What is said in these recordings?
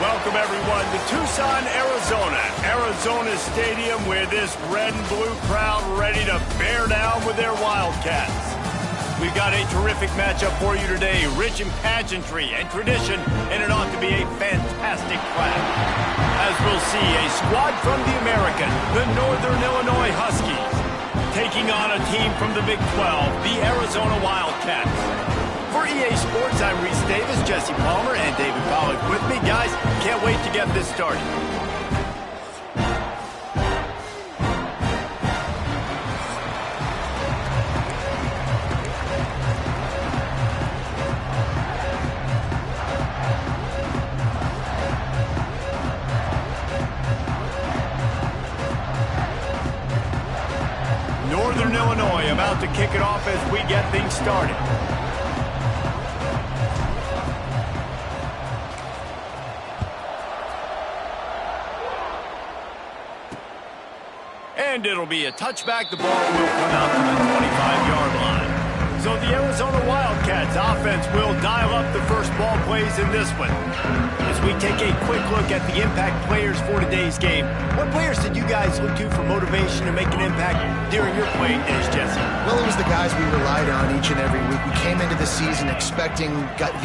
Welcome, everyone, to Tucson, Arizona. Arizona Stadium, where this red and blue crowd ready to bear down with their Wildcats. We've got a terrific matchup for you today, rich in pageantry and tradition, and it ought to be a fantastic clash. As we'll see, a squad from the American, the Northern Illinois Huskies, taking on a team from the Big 12, the Arizona Wildcats. For EA Sports, I'm Reese Davis, Jesse Palmer, and David Pollack with me. Guys, can't wait to get this started. Northern Illinois about to kick it off as we get things started. And it'll be a touchback. The ball will come out to the 25-yard line. So the Arizona Wildcats offense will dial up the first ball plays in this one. As we take a quick look at the impact players for today's game, what players did you guys look to for motivation to make an impact during your playing days, Jesse? Well, it was the guys we relied on each and every week. We came into the season expecting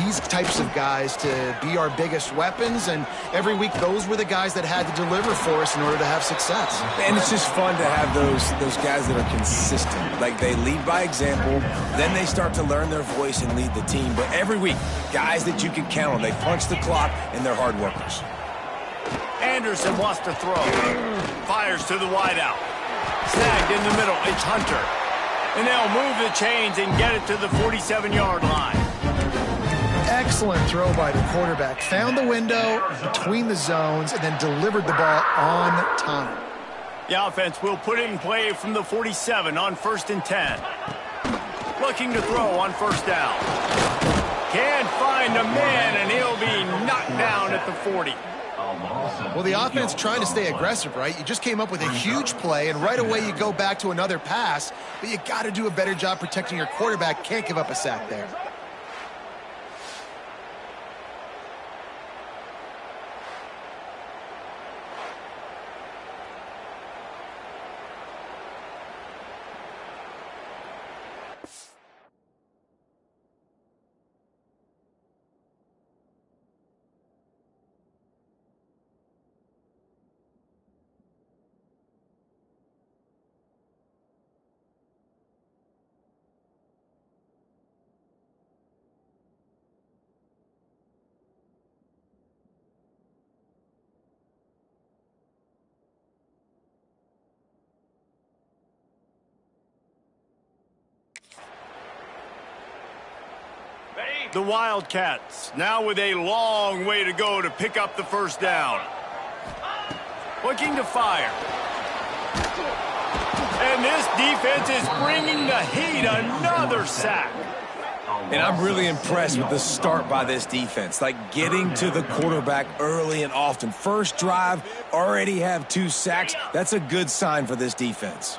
these types of guys to be our biggest weapons, and every week those were the guys that had to deliver for us in order to have success. And it's just fun to have those guys that are consistent. Like, they lead by example, then they start to learn their voice and lead the team. But every week, guys that you can count on. They punch the clock, and they're hard workers. Anderson wants to throw. Fires to the wideout. Snagged in the middle. It's Hunter. And they'll move the chains and get it to the 47-yard line. Excellent throw by the quarterback. Found the window between the zones and then delivered the ball on time. The offense will put it in play from the 47 on 1st and 10. Looking to throw on 1st down. Can't find a man, and he'll be knocked down at the 40. Well, the offense trying to stay aggressive, right? You just came up with a huge play, and right away you go back to another pass, but you got to do a better job protecting your quarterback. Can't give up a sack there. The Wildcats now with a long way to go to pick up the 1st down. Looking to fire. And this defense is bringing the heat. Another sack. And I'm really impressed with the start by this defense. Like, getting to the quarterback early and often. First drive, already have 2 sacks. That's a good sign for this defense.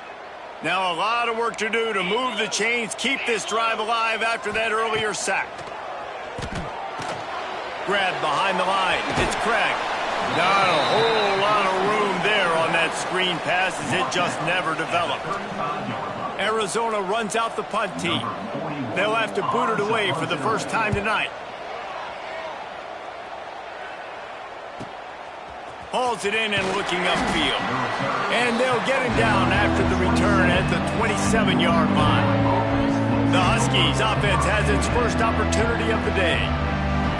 Now a lot of work to do to move the chains, keep this drive alive after that earlier sack. Grabbed behind the line. It's Craig. Not a whole lot of room there on that screen pass, as it just never developed. Arizona runs out the punt team. They'll have to boot it away for the first time tonight. Hauls it in and looking upfield. And they'll get him down after the return at the 27-yard line. The Huskies offense has its first opportunity of the day.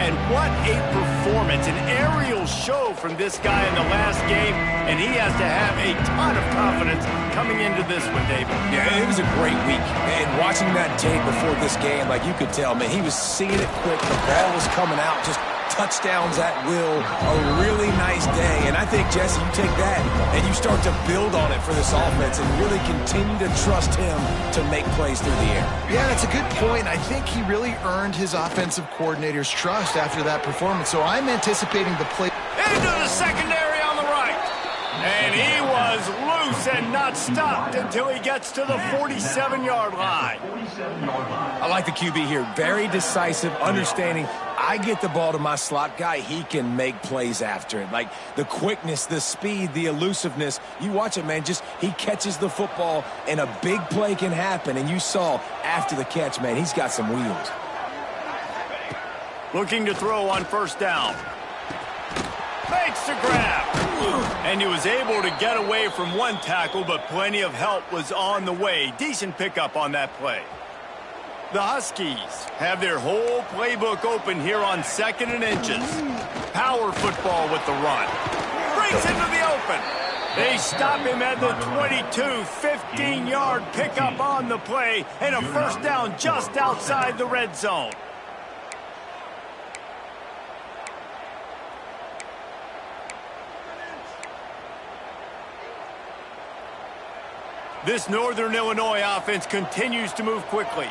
And what a performance, an aerial show from this guy in the last game, and he has to have a ton of confidence coming into this one, David. Yeah, it was a great week. And watching that tape before this game, like, you could tell, man, he was seeing it quick. The ball was coming out, just touchdowns at will. A really nice day. And I think, Jesse, you take that and you start to build on it for this offense and really continue to trust him to make plays through the air. Yeah, that's a good point. I think he really earned his offensive coordinator's trust after that performance. So I'm anticipating the play. Into the secondary on the right. And he was loose and not stopped until he gets to the 47-yard line. I like the QB here. Very decisive, understanding I get the ball to my slot guy, he can make plays after it. Like the quickness, the speed, the elusiveness. You watch it, man, just he catches the football and a big play can happen. And you saw after the catch, man, he's got some wheels. Looking to throw on first down. Makes the grab. And he was able to get away from one tackle, but plenty of help was on the way. Decent pickup on that play. The Huskies have their whole playbook open here on 2nd and inches. Power football with the run. Breaks into the open. They stop him at the 22, 15-yard pickup on the play, and a first down just outside the red zone. This Northern Illinois offense continues to move quickly.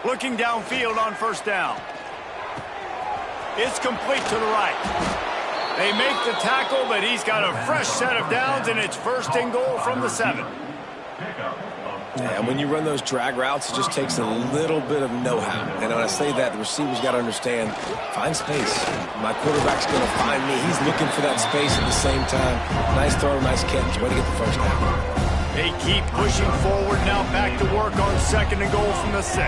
Looking downfield on first down. It's complete to the right. They make the tackle, but he's got a fresh set of downs, and it's 1st and goal from the 7. Yeah, and when you run those drag routes, it just takes a little bit of know-how. And when I say that, the receiver's got to understand, find space. My quarterback's going to find me. He's looking for that space at the same time. Nice throw, nice catch. Way to get the first down. They keep pushing forward, now back to work on 2nd and goal from the 6.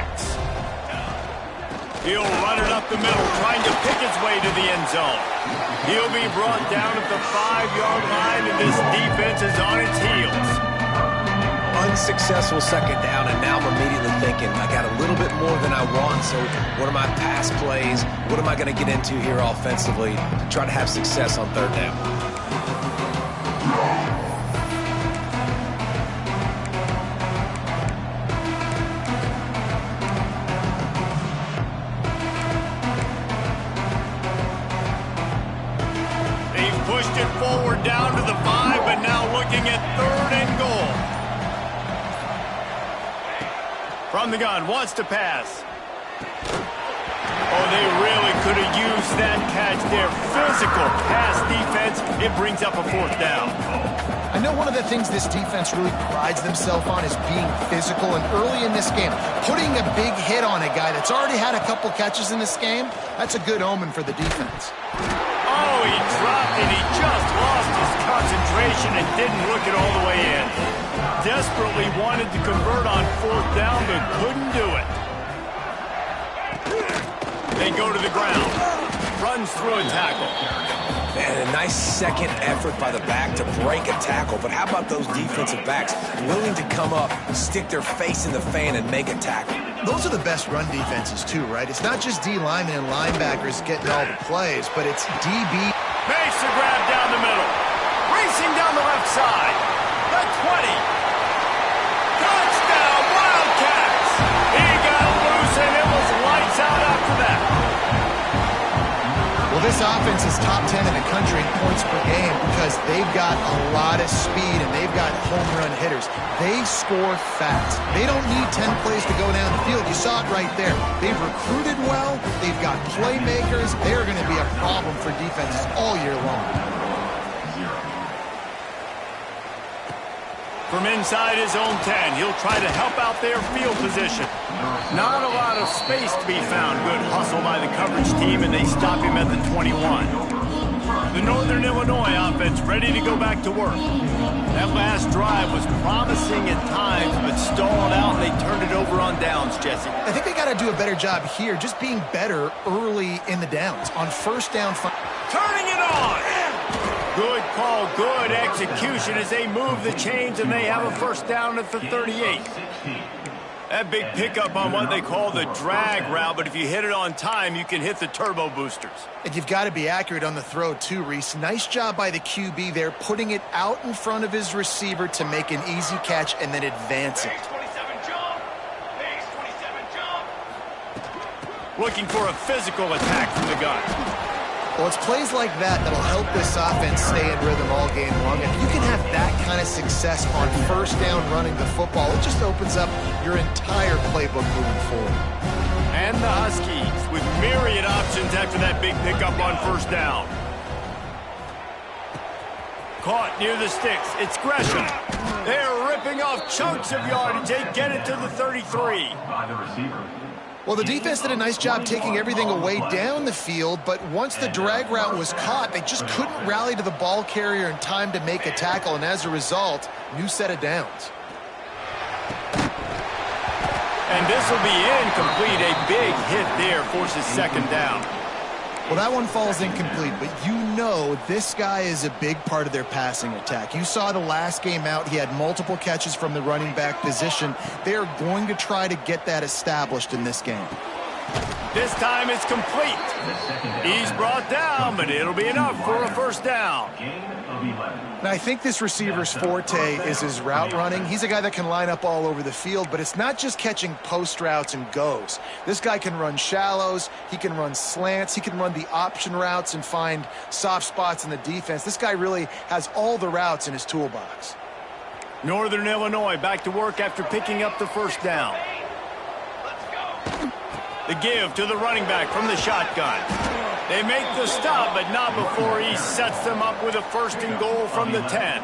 He'll run it up the middle, trying to pick his way to the end zone. He'll be brought down at the 5-yard line, and this defense is on its heels. Unsuccessful 2nd down, and now I'm immediately thinking, I got a little bit more than I want, so what are my pass plays? What am I going to get into here offensively to try to have success on 3rd down? Forward down to the 5, but now looking at 3rd and goal. From the gun, wants to pass. Oh, they really could have used that catch there. Physical pass defense. It brings up a 4th down. I know one of the things this defense really prides themselves on is being physical, and early in this game, putting a big hit on a guy that's already had a couple catches in this game, that's a good omen for the defense. Oh, he dropped it. He just lost his concentration and didn't look it all the way in. Desperately wanted to convert on 4th down, but couldn't do it. They go to the ground. Runs through a tackle. Man, a nice second effort by the back to break a tackle. But how about those defensive backs willing to come up, stick their face in the fan, and make a tackle? Those are the best run defenses, too, right? It's not just D linemen and linebackers getting all the plays, but it's DB. Makes the grab down the middle. Racing down the left side. The 20. Touchdown, Wildcats. He got loose, and it was lights out after that. Well, this offense is top 10 in the country in points per game because they've got a lot of speed and they've got home run hitters. They score fast. They don't need 10 plays to go down the field. You saw it right there. They've recruited well. They've got playmakers. They're going to be a problem for defenses all year long. From inside his own 10, he'll try to help out their field position. Not a lot of space to be found. Good hustle by the coverage team, and they stop him at the 21. The Northern Illinois offense ready to go back to work. That last drive was promising at times, but stalled out, and they turned it over on downs, Jesse. I think they got to do a better job here, just being better early in the downs. On first down. Turning it on! Good call, good execution as they move the chains, and they have a first down at the 38. That big pickup on what they call the drag route, but if you hit it on time, you can hit the turbo boosters. And you've got to be accurate on the throw, too, Reese. Nice job by the QB there, putting it out in front of his receiver to make an easy catch and then advance it. Looking for a physical attack from the gun. Well, it's plays like that that'll help this offense stay in rhythm all game long. If you can have that kind of success on first down running the football, it just opens up your entire playbook moving forward. And the Huskies with myriad options after that big pickup on first down. Caught near the sticks. It's Gresham. They're ripping off chunks of yardage. They get it to the 33. Well, the defense did a nice job taking everything away down the field, but once the drag route was caught, they just couldn't rally to the ball carrier in time to make a tackle, and as a result, new set of downs. And this will be incomplete. A big hit there forces second down. Well, that one falls incomplete, but you know this guy is a big part of their passing attack. You saw the last game out, he had multiple catches from the running back position. They are going to try to get that established in this game. This time it's complete. He's brought down, but it'll be enough for a first down. Now, I think this receiver's forte is his route running. He's a guy that can line up all over the field, but it's not just catching post routes and goes. This guy can run shallows, he can run slants, he can run the option routes and find soft spots in the defense. This guy really has all the routes in his toolbox. Northern Illinois back to work after picking up the first down. The give to the running back from the shotgun. They make the stop, but not before he sets them up with a first and goal from the 10.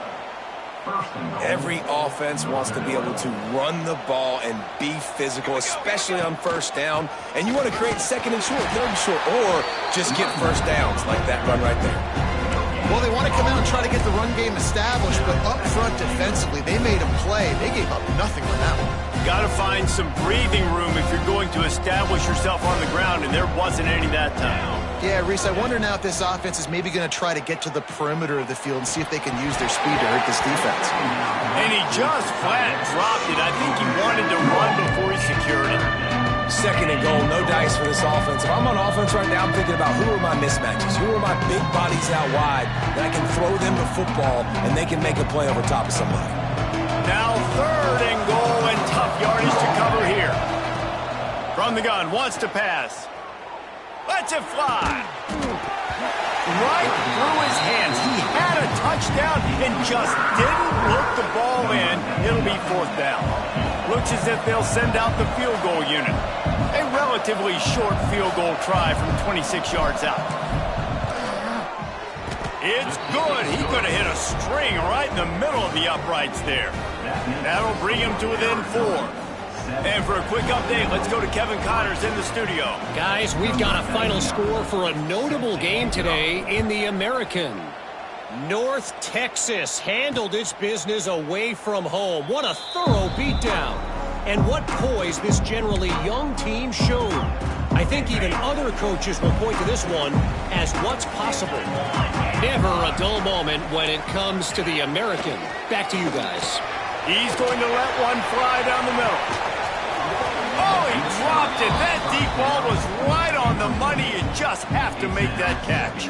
Every offense wants to be able to run the ball and be physical, especially on first down. And you want to create second and short, third and short, or just get first downs like that run right there. Well, they want to come out and try to get the run game established, but up front defensively, they made a play. They gave up nothing on that one. Got to find some breathing room if you're going to establish yourself on the ground, and there wasn't any that time. Yeah, Reese, I wonder now if this offense is maybe going to try to get to the perimeter of the field and see if they can use their speed to hurt this defense. And he just flat dropped it. I think he wanted to run before he secured it. Second and goal, no dice for this offense. If I'm on offense right now, I'm thinking about who are my mismatches, who are my big bodies out wide that I can throw them the football and they can make a play over top of somebody. Now third and goal, and tough yardage to cover here. From the gun, wants to pass. Lets it fly. Right through his hands. He had a touchdown and just didn't look the ball in. It'll be fourth down. Looks as if they'll send out the field goal unit. A relatively short field goal try from 26 yards out. It's good. He could have hit a string right in the middle of the uprights there. That'll bring him to within 4. And for a quick update, let's go to Kevin Connors in the studio. Guys, we've got a final score for a notable game today in the American. North Texas handled its business away from home. What a thorough beatdown. And what poise this generally young team showed. I think even other coaches will point to this one as what's possible. Never a dull moment when it comes to the American. Back to you guys. He's going to let one fly down the middle. Oh, he dropped it. That deep ball was right on the money. You just have to make that catch.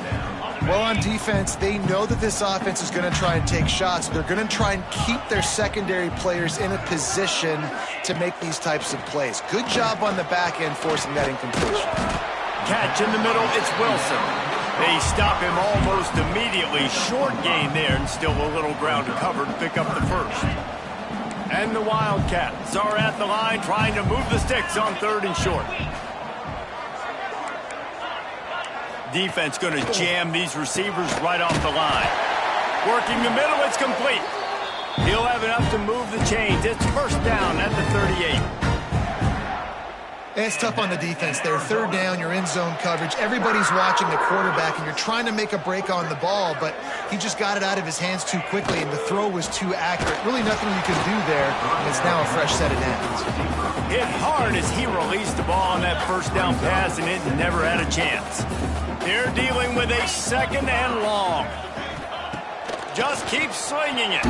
Well, on defense, they know that this offense is going to try and take shots. They're going to try and keep their secondary players in a position to make these types of plays. Good job on the back end forcing that incompletion. Catch in the middle, it's Wilson. They stop him almost immediately. Short gain there, and still a little ground to cover to pick up the first. And the Wildcats are at the line trying to move the sticks on third and short. Defense going to jam these receivers right off the line. Working the middle, it's complete. He'll have enough to move the chains. It's first down at the 38. It's tough on the defense there. Third down, you're in zone coverage. Everybody's watching the quarterback, and you're trying to make a break on the ball, but he just got it out of his hands too quickly, and the throw was too accurate. Really nothing you can do there, and it's now a fresh set of downs. Hit hard as he released the ball on that first down pass, and it never had a chance. They're dealing with a second and long. Just keep slinging it.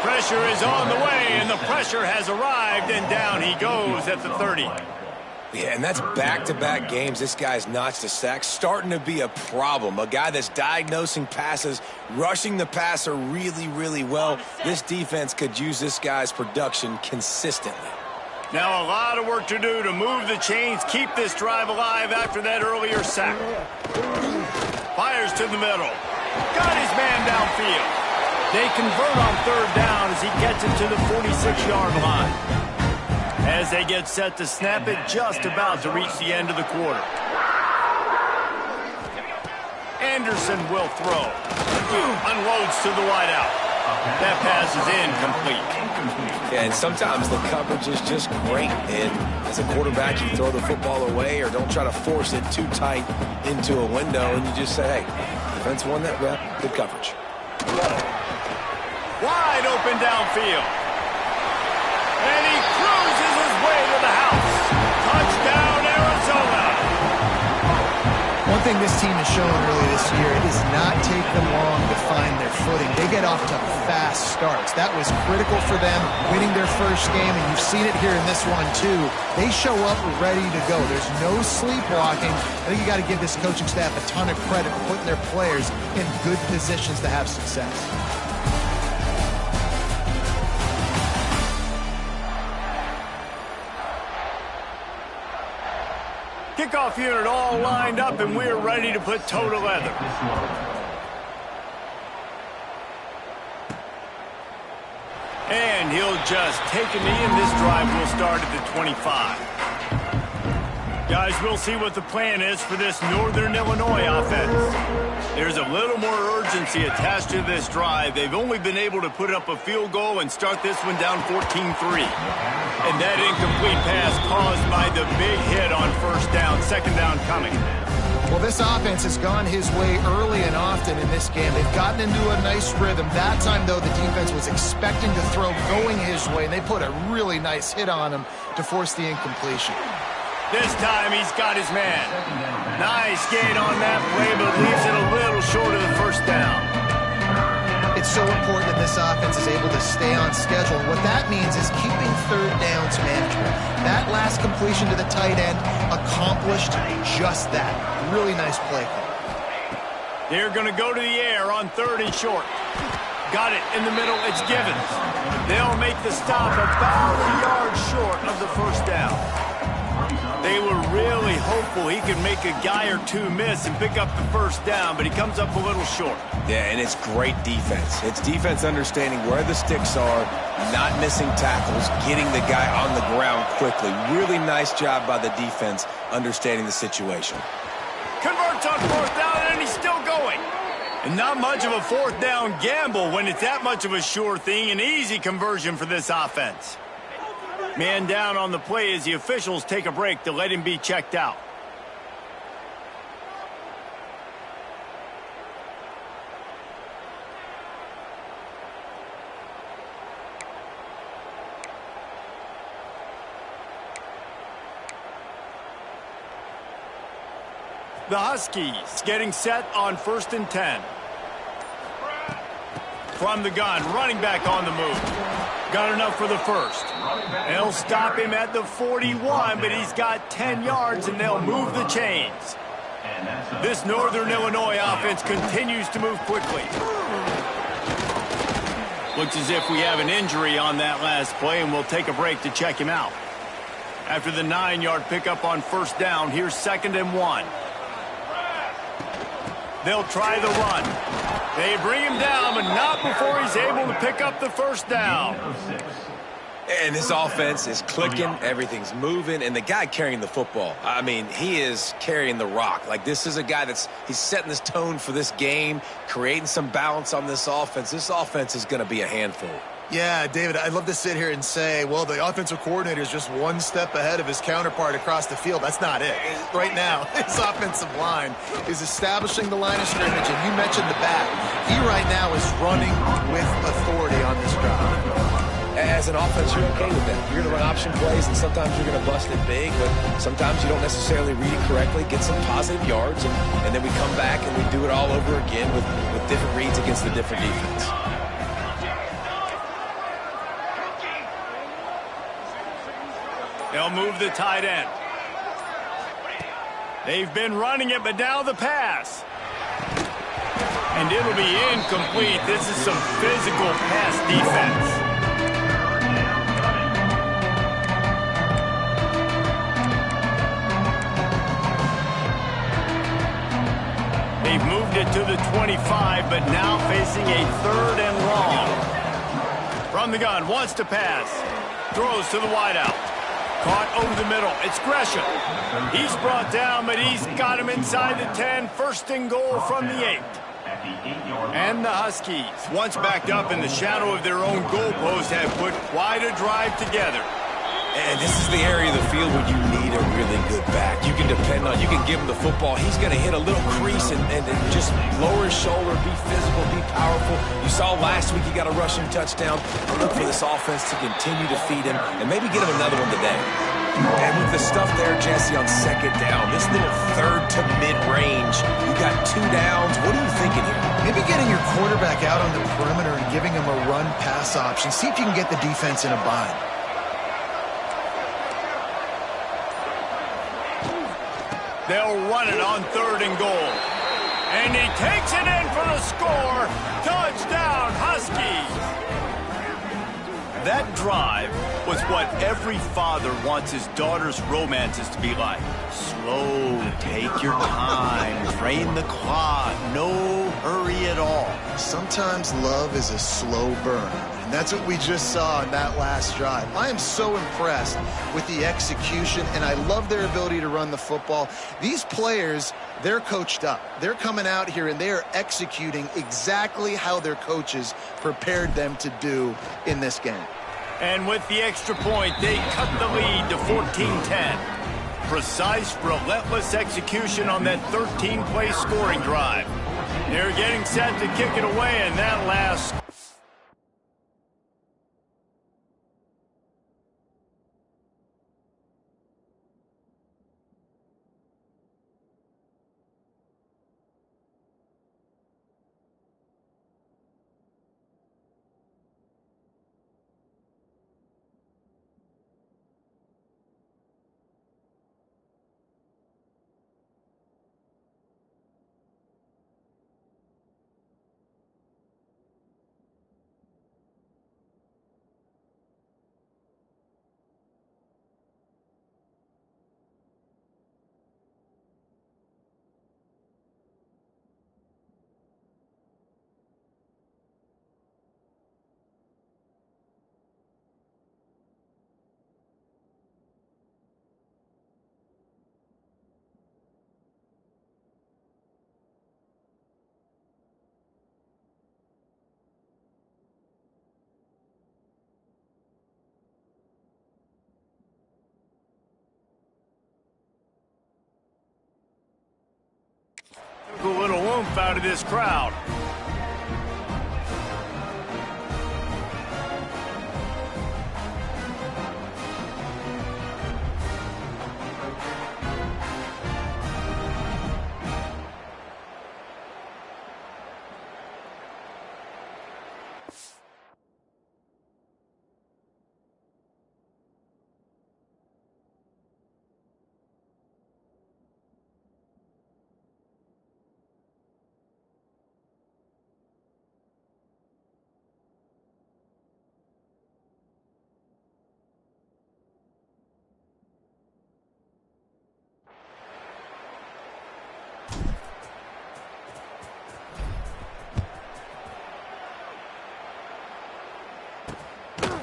Pressure is on the way, and the pressure has arrived, and down he goes at the 30. Yeah, and that's back-to-back games. This guy's notched a sack, starting to be a problem. A guy that's diagnosing passes, rushing the passer really, really well. This defense could use this guy's production consistently. Now a lot of work to do to move the chains, keep this drive alive after that earlier sack. Fires to the middle. Got his man downfield. They convert on third down as he gets it to the 46-yard line. As they get set to snap it, just about to reach the end of the quarter. Anderson will throw. Unloads to the wideout. That pass is incomplete. Yeah, and sometimes the coverage is just great. And as a quarterback, you throw the football away or don't try to force it too tight into a window, and you just say, hey, defense won that rep, good coverage. Wide open downfield. And he cruises his way to the house. Touchdown, Arizona. One thing this team has shown early this year, it does not take them long to find their footing. They get off to fast starts. That was critical for them, winning their first game, and you've seen it here in this one too. They show up ready to go. There's no sleepwalking. I think you got to give this coaching staff a ton of credit for putting their players in good positions to have success. Kickoff unit all lined up, and we're ready to put toe to leather. And he'll just take a knee, and this drive will start at the 25. Guys, we'll see what the plan is for this Northern Illinois offense. There's a little more urgency attached to this drive. They've only been able to put up a field goal and start this one down 14-3. And that incomplete pass caused by the big hit on first down, second down coming. Well, this offense has gone his way early and often in this game. They've gotten into a nice rhythm. That time, though, the defense was expecting to throw going his way, and they put a really nice hit on him to force the incompletion. This time, he's got his man. Nice gain on that play, but leaves it a little short of the first down. It's so important that this offense is able to stay on schedule. And what that means is keeping third downs manageable. That last completion to the tight end accomplished just that. Really nice play call. They're going to go to the air on third and short. Got it in the middle. It's Givens. They'll make the stop about a yard short of the first down. They were really hopeful he could make a guy or two miss and pick up the first down, but he comes up a little short. Yeah, and it's great defense. It's defense understanding where the sticks are, not missing tackles, getting the guy on the ground quickly. Really nice job by the defense understanding the situation. Converts on fourth down, and he's still going. And not much of a fourth down gamble when it's that much of a sure thing. An easy conversion for this offense. Man down on the play as the officials take a break to let him be checked out. The Huskies getting set on 1st and 10. From the gun, running back on the move. Got enough for the first. They'll stop him at the 41, but he's got 10 yards, and they'll move the chains. This Northern Illinois offense continues to move quickly. Looks as if we have an injury on that last play, and we'll take a break to check him out. After the 9-yard pickup on first down, here's 2nd and 1. They'll try the run. They bring him down, but not before he's able to pick up the first down. And this offense is clicking, everything's moving, and the guy carrying the football, I mean, he is carrying the rock. Like, this is a guy he's setting this tone for this game, creating some balance on this offense. This offense is going to be a handful. Yeah, David, I'd love to sit here and say, well, the offensive coordinator is just one step ahead of his counterpart across the field. That's not it. Right now, his offensive line is establishing the line of scrimmage, and you mentioned the back. He right now is running with authority on this drive. As an offense, you're okay with that. You're going to run option plays, and sometimes you're going to bust it big, but sometimes you don't necessarily read it correctly, get some positive yards, and then we come back and we do it all over again with different reads against the different defense. They'll move the tight end. They've been running it, but now the pass. And it'll be incomplete. This is some physical pass defense. They've moved it to the 25, but now facing a 3rd and long. From the gun, wants to pass. Throws to the wideout. Caught over the middle. It's Gresham. He's brought down, but he's got him inside the 10. 1st and goal from the 8. And the Huskies, once backed up in the shadow of their own goalpost, have put quite a drive together. And this is the area of the field where you need a really good back. You can depend on, you can give him the football. He's going to hit a little crease and just lower his shoulder, be physical, be powerful. You saw last week he got a rushing touchdown. Look for this offense to continue to feed him and maybe get him another one today. And with the stuff there, Jesse, on second down, this little third to mid-range, you got 2 downs. What are you thinking here? Maybe getting your quarterback out on the perimeter and giving him a run-pass option. See if you can get the defense in a bind. They'll run it on 3rd and goal. And he takes it in for the score. Touchdown, Huskies. That drive was what every father wants his daughter's romances to be like. Slow, take your time, drain the clock, no hurry at all. Sometimes love is a slow burn, and that's what we just saw in that last drive. I am so impressed with the execution, and I love their ability to run the football. These players, they're coached up. They're coming out here, and they are executing exactly how their coaches prepared them to do in this game. And with the extra point, they cut the lead to 14-10. Precise, relentless execution on that 13-play scoring drive. They're getting set to kick it away, and that last... a little oomph out of this crowd.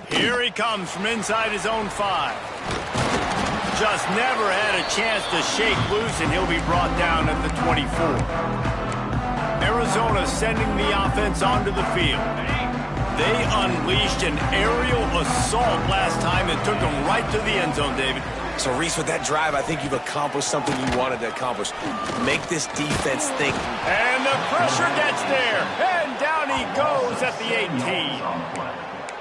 Here he comes from inside his own 5. Just never had a chance to shake loose, and he'll be brought down at the 24. Arizona sending the offense onto the field. They unleashed an aerial assault last time that took them right to the end zone, David. So, Reese, with that drive, I think you've accomplished something you wanted to accomplish. Make this defense think. And the pressure gets there, and down he goes at the 18.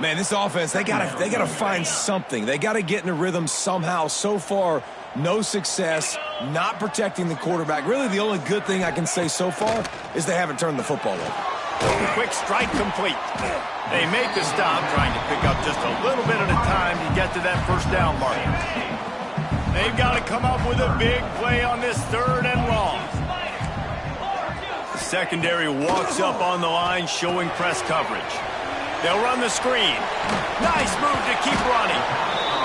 Man, this offense, they gotta find something. They gotta get in a rhythm somehow. So far, no success, not protecting the quarterback. Really, the only good thing I can say so far is they haven't turned the football over. Quick strike complete. They make the stop, trying to pick up just a little bit at a time to get to that first down mark. They've got to come up with a big play on this 3rd and long. The secondary walks up on the line, showing press coverage. They'll run the screen. Nice move to keep running.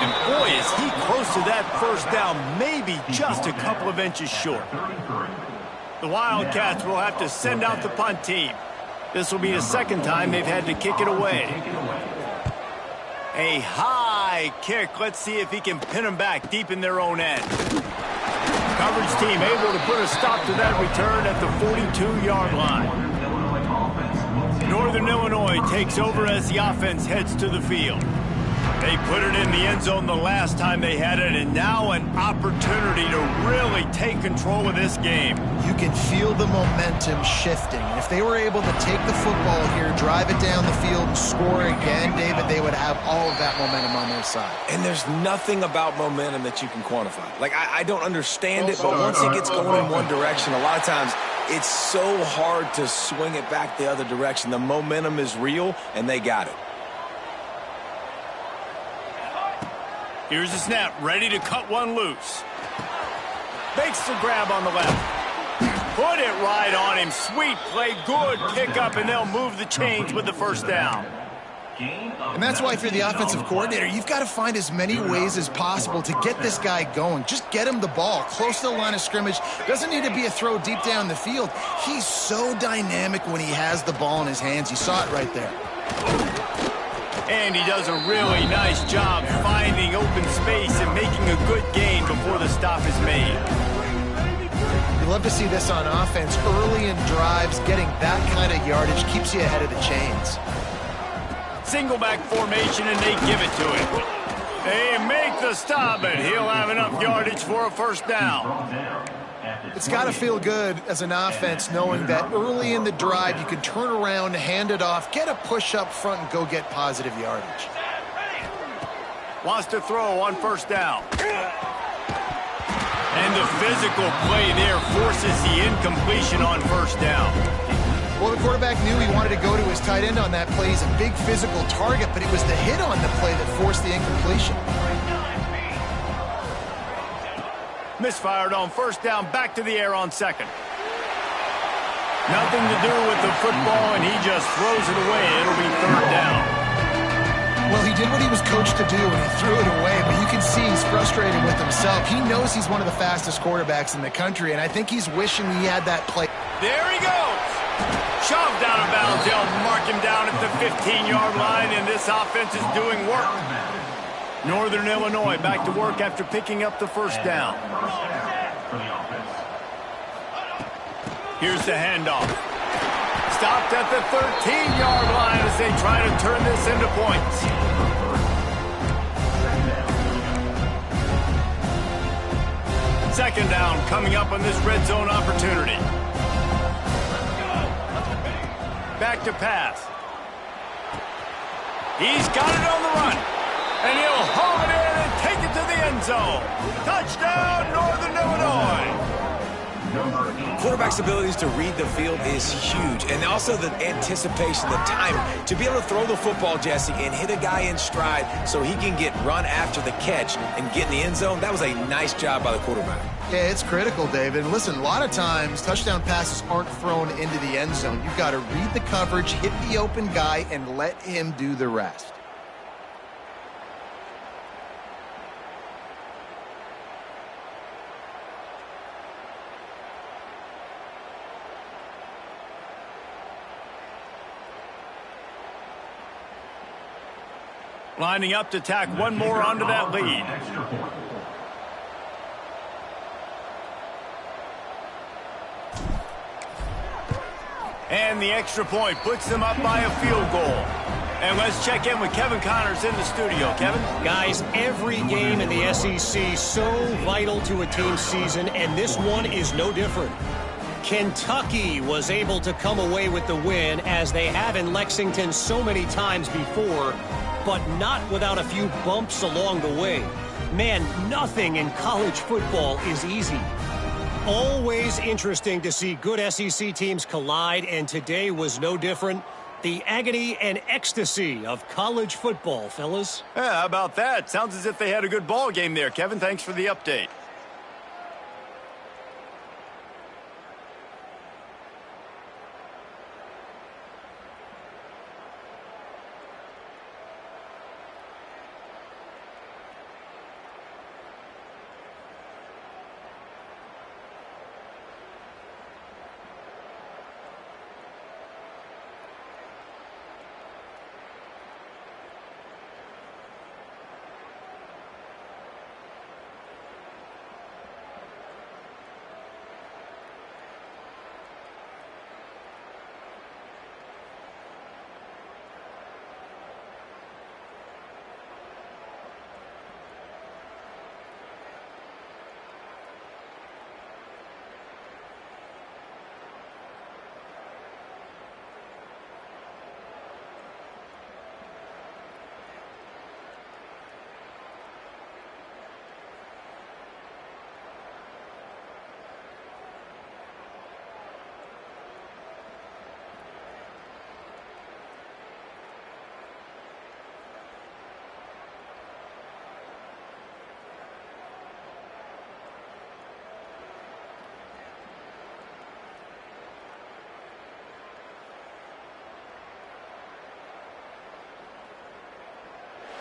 And boy, is he close to that first down, maybe just a couple of inches short. The Wildcats will have to send out the punt team. This will be the second time they've had to kick it away. A high kick. Let's see if he can pin them back deep in their own end. Coverage team able to put a stop to that return at the 42-yard line. Northern Illinois takes over as the offense heads to the field. They put it in the end zone the last time they had it, and now an opportunity to really take control of this game. You can feel the momentum shifting. And if they were able to take the football here, drive it down the field, and score again, David, they would have all of that momentum on their side. And there's nothing about momentum that you can quantify. Like, I don't understand it, but once it gets going in one direction, a lot of times it's so hard to swing it back the other direction. The momentum is real, and they got it. Here's the snap, ready to cut one loose. Makes the grab on the left. Put it right on him. Sweet play, good pickup, and they'll move the chains with the first down. And that's why, if you're the offensive coordinator, you've got to find as many ways as possible to get this guy going. Just get him the ball close to the line of scrimmage. Doesn't need to be a throw deep down the field. He's so dynamic when he has the ball in his hands. You saw it right there. And he does a really nice job finding open space and making a good gain before the stop is made. You love to see this on offense. Early in drives, getting that kind of yardage keeps you ahead of the chains. Single back formation, and they give it to him. They make the stop, and he'll have enough yardage for a first down. It's got to feel good as an offense knowing that early in the drive you can turn around, hand it off, get a push up front, and go get positive yardage. Wants to throw on first down. And the physical play there forces the incompletion on first down. Well, the quarterback knew he wanted to go to his tight end on that play. He's a big physical target, but it was the hit on the play that forced the incompletion. Misfired on first down, back to the air on second. Nothing to do with the football, and he just throws it away. It'll be third down. Well, he did what he was coached to do, and he threw it away, but you can see he's frustrated with himself. He knows he's one of the fastest quarterbacks in the country, and I think he's wishing he had that play. There he goes. Shoved out of bounds. They'll mark him down at the 15-yard line, and this offense is doing work. Northern Illinois back to work after picking up the first down. Here's the handoff. Stopped at the 13-yard line as they try to turn this into points. Second down coming up on this red zone opportunity. Back to pass. He's got it on the run. And he'll haul it in and take it to the end zone. Touchdown, Northern Illinois. Quarterback's abilities to read the field is huge. And also the anticipation, the time to be able to throw the football, Jesse, and hit a guy in stride so he can get run after the catch and get in the end zone. That was a nice job by the quarterback. Yeah, it's critical, David. Listen, a lot of times touchdown passes aren't thrown into the end zone. You've got to read the coverage, hit the open guy, and let him do the rest. Lining up to tack one more onto that lead. And the extra point puts them up by a field goal. And let's check in with Kevin Connors in the studio. Kevin? Guys, every game in the SEC so vital to a team's season, and this one is no different. Kentucky was able to come away with the win, as they have in Lexington so many times before, but not without a few bumps along the way. Man, nothing in college football is easy. Always interesting to see good SEC teams collide, and today was no different. The agony and ecstasy of college football, fellas. Yeah, how about that? Sounds as if they had a good ball game there. Kevin, thanks for the update.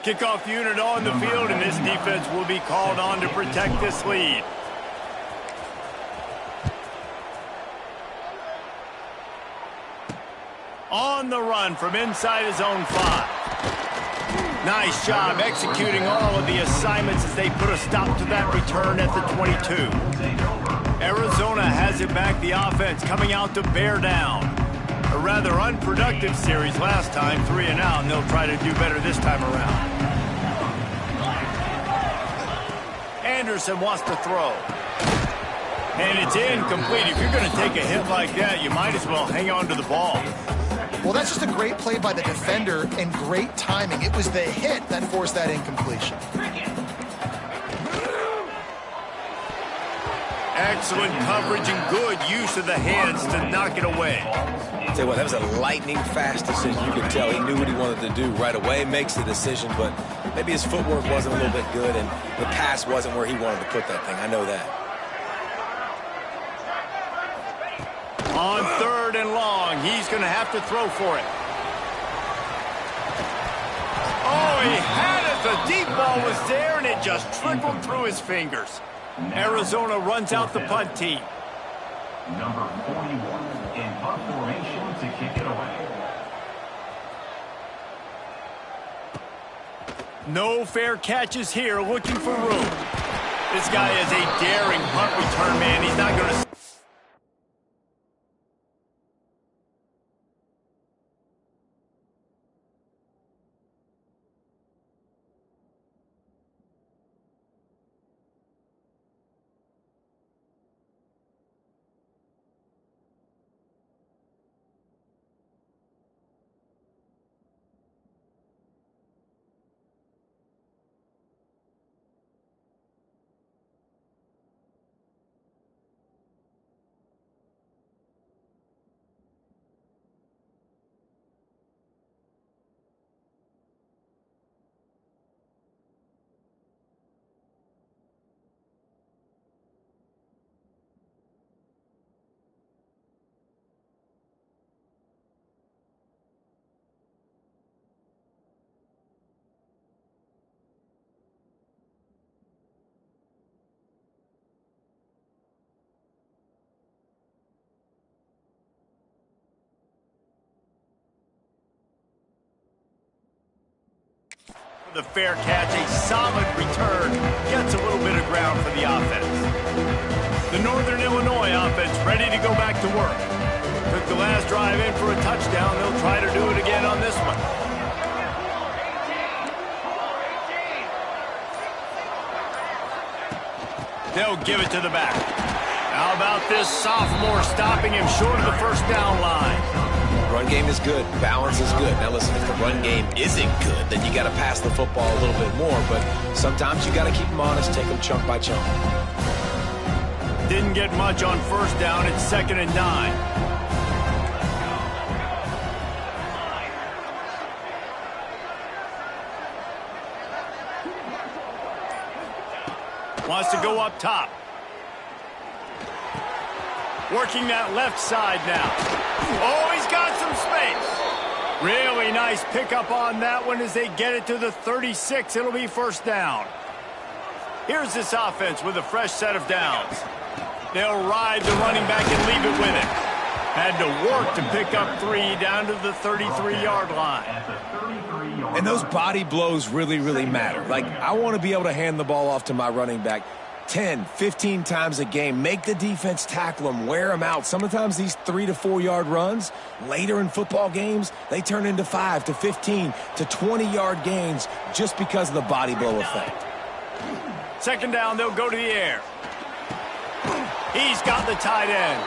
Kickoff unit on the field, and this defense will be called on to protect this lead. On the run from inside his own 5. Nice job executing all of the assignments as they put a stop to that return at the 22. Arizona has it back, the offense coming out to bear down. A rather unproductive series last time, 3 and out, and they'll try to do better this time around. Anderson wants to throw. And it's incomplete. If you're going to take a hit like that, you might as well hang on to the ball. Well, that's just a great play by the defender and great timing. It was the hit that forced that incompletion. Excellent coverage and good use of the hands to knock it away. Tell you what, that was a lightning-fast decision. You could tell he knew what he wanted to do right away, makes the decision, but maybe his footwork wasn't a little bit good, and the pass wasn't where he wanted to put that thing. I know that. On 3rd and long, he's going to have to throw for it. Oh, he had it. The deep ball was there, and it just trickled through his fingers. Arizona runs out the punt team. Number 41 in punt formation to kick it away. No fair catches here, looking for room. This guy is a daring punt return man. He's not going to... The fair catch, a solid return, gets a little bit of ground for the offense. The Northern Illinois offense ready to go back to work. Took the last drive in for a touchdown. They'll try to do it again on this one. They'll give it to the back. How about this sophomore stopping him short of the first down line? Run game is good. Balance is good. Now, listen, if the run game isn't good, then you got to pass the football a little bit more. But sometimes you got to keep them honest, take them chunk by chunk. Didn't get much on first down. It's 2nd and 9. Wants to go up top. Working that left side now. Oh, he's got some space. Really nice pickup on that one as they get it to the 36. It'll be first down. Here's this offense with a fresh set of downs. They'll ride the running back and leave it with him. Had to work to pick up 3 down to the 33-yard line. And those body blows really, really matter. Like, I want to be able to hand the ball off to my running back 10, 15 times a game. Make the defense tackle them, wear them out. Sometimes these 3 to 4 yard runs, later in football games, they turn into 5 to 15 to 20-yard gains just because of the body blow effect. 2nd down, they'll go to the air. He's got the tight end.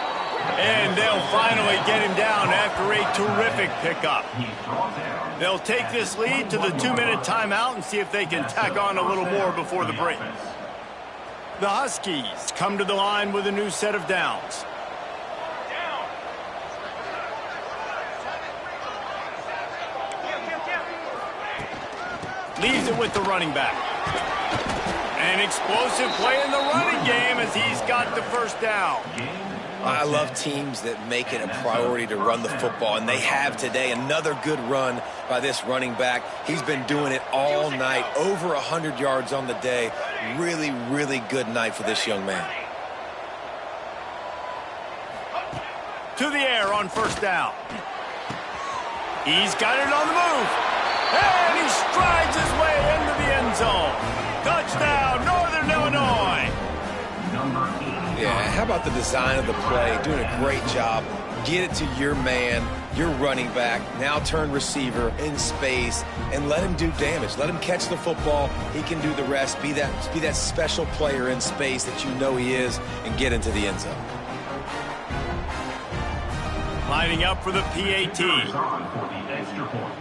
And they'll finally get him down after a terrific pickup. They'll take this lead to the 2-minute timeout and see if they can tack on a little more before the break. The Huskies come to the line with a new set of downs. Leaves it with the running back. An explosive play in the running game as he's got the first down. I love teams that make it a priority to run the football, and they have today. Another good run by this running back. He's been doing it all night, over 100 yards on the day. Really, really good night for this young man. To the air on first down. He's got it on the move. And he strides his way into the end zone. Touchdown, Northern Illinois. Yeah, how about the design of the play? Doing a great job. Get it to your man, your running back, now turn receiver in space, and let him do damage. Let him catch the football. He can do the rest. Be that special player in space that you know he is, and get into the end zone. Lining up for the PAT. For the extra point.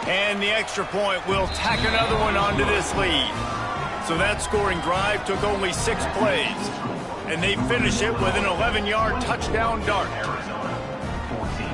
And the extra point will tack another one onto this lead. So that scoring drive took only 6 plays. And they finish it with an 11-yard touchdown dart. Arizona, 14.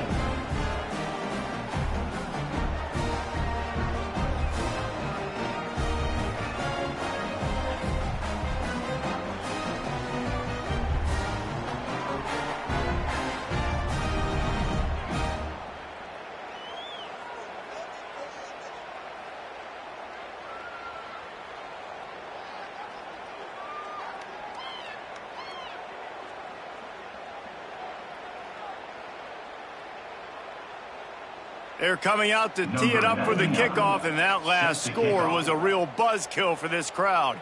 They're coming out to tee it up for the kickoff, and that last score was a real buzzkill for this crowd.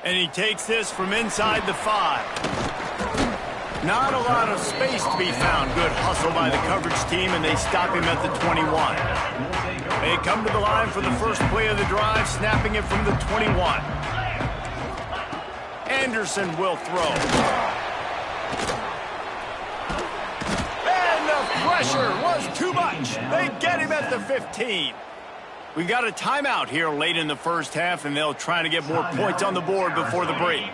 And he takes this from inside the 5. Not a lot of space to be found. Good hustle by the coverage team, and they stop him at the 21. They come to the line for the first play of the drive, snapping it from the 21. Anderson will throw. And the pressure was too much. They get him at the 15. We got a timeout here late in the first half, and they'll try to get more points on the board before the break.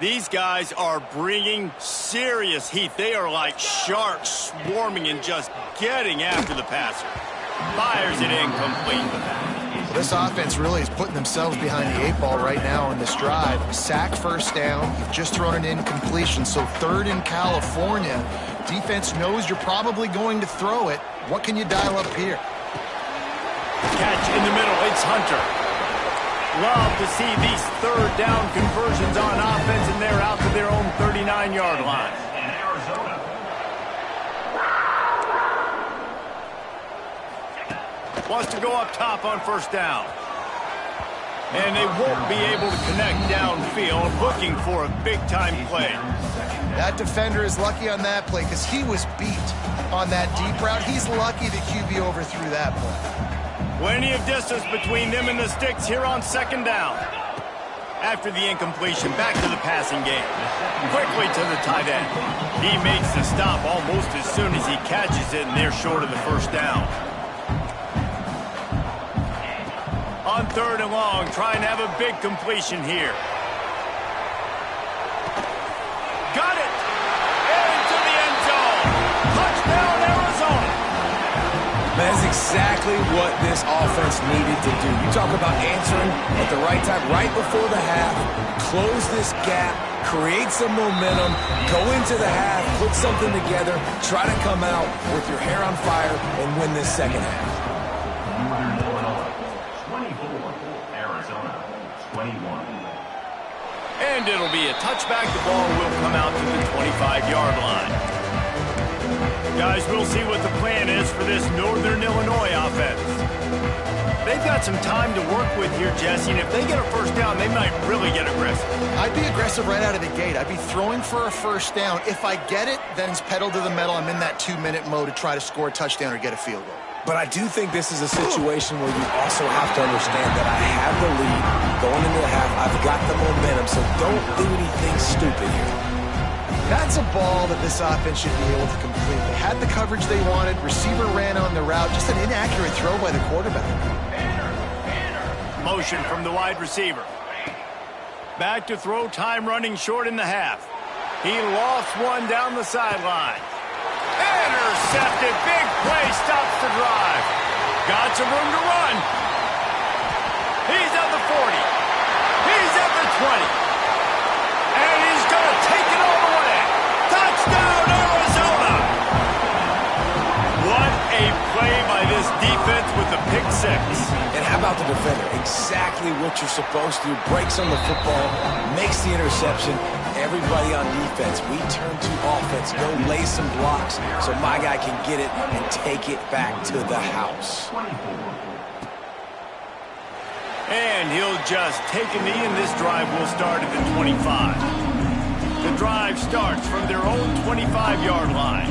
These guys are bringing serious heat. They are like sharks swarming and just getting after the passer. Fires it incomplete. Well, this offense really is putting themselves behind the 8 ball right now on this drive. Sack first down. You've just thrown an incompletion, so 3rd in California. Defense knows you're probably going to throw it. What can you dial up here? Catch in the middle. It's Hunter. Love to see these 3rd down conversions on offense, and they're out to their own 39-yard line. In Arizona. Wants to go up top on first down. And they won't be able to connect downfield, looking for a big-time play. That defender is lucky on that play because he was beat on that deep route. He's lucky the QB overthrew that play. Plenty of distance between them and the sticks here on 2nd down. After the incompletion, back to the passing game. Quickly to the tight end. He makes the stop almost as soon as he catches it, and they're short of the first down. On 3rd and long, trying to have a big completion here. Got it! Into the end zone! Touchdown, Arizona! That's exactly what this offense needed to do. You talk about answering at the right time, right before the half, close this gap, create some momentum, go into the half, put something together, try to come out with your hair on fire and win this second half. Northern Illinois, 24. Arizona, 21. And it'll be a touchback. The ball will come out to the 25-yard line. Guys, we'll see what the plan is for this Northern Illinois offense. They've got some time to work with here, Jesse, and if they get a first down, they might really get aggressive. I'd be aggressive right out of the gate. I'd be throwing for a first down. If I get it, then it's pedal to the metal. I'm in that 2-minute mode to try to score a touchdown or get a field goal. But I do think this is a situation where you also have to understand that I have the lead going into the half. I've got the momentum, so don't do anything stupid here. That's a ball that this offense should be able to complete. They had the coverage they wanted. Receiver ran on the route. Just an inaccurate throw by the quarterback. Motion from the wide receiver. Back to throw, time running short in the half. He lost one down the sideline. Intercepted. Big play stops the drive. Got some room to run. He's at the 40. He's at the 20. And he's going to take it all the way. Touchdown, Arizona! What a play by this defense with the pick six. And how about the defender? Exactly what you're supposed to do. Breaks on the football, makes the interception. Everybody on defense, we turn to offense. Go lay some blocks so my guy can get it and take it back to the house. And he'll just take a knee, and this drive will start at the 25. The drive starts from their own 25-yard line.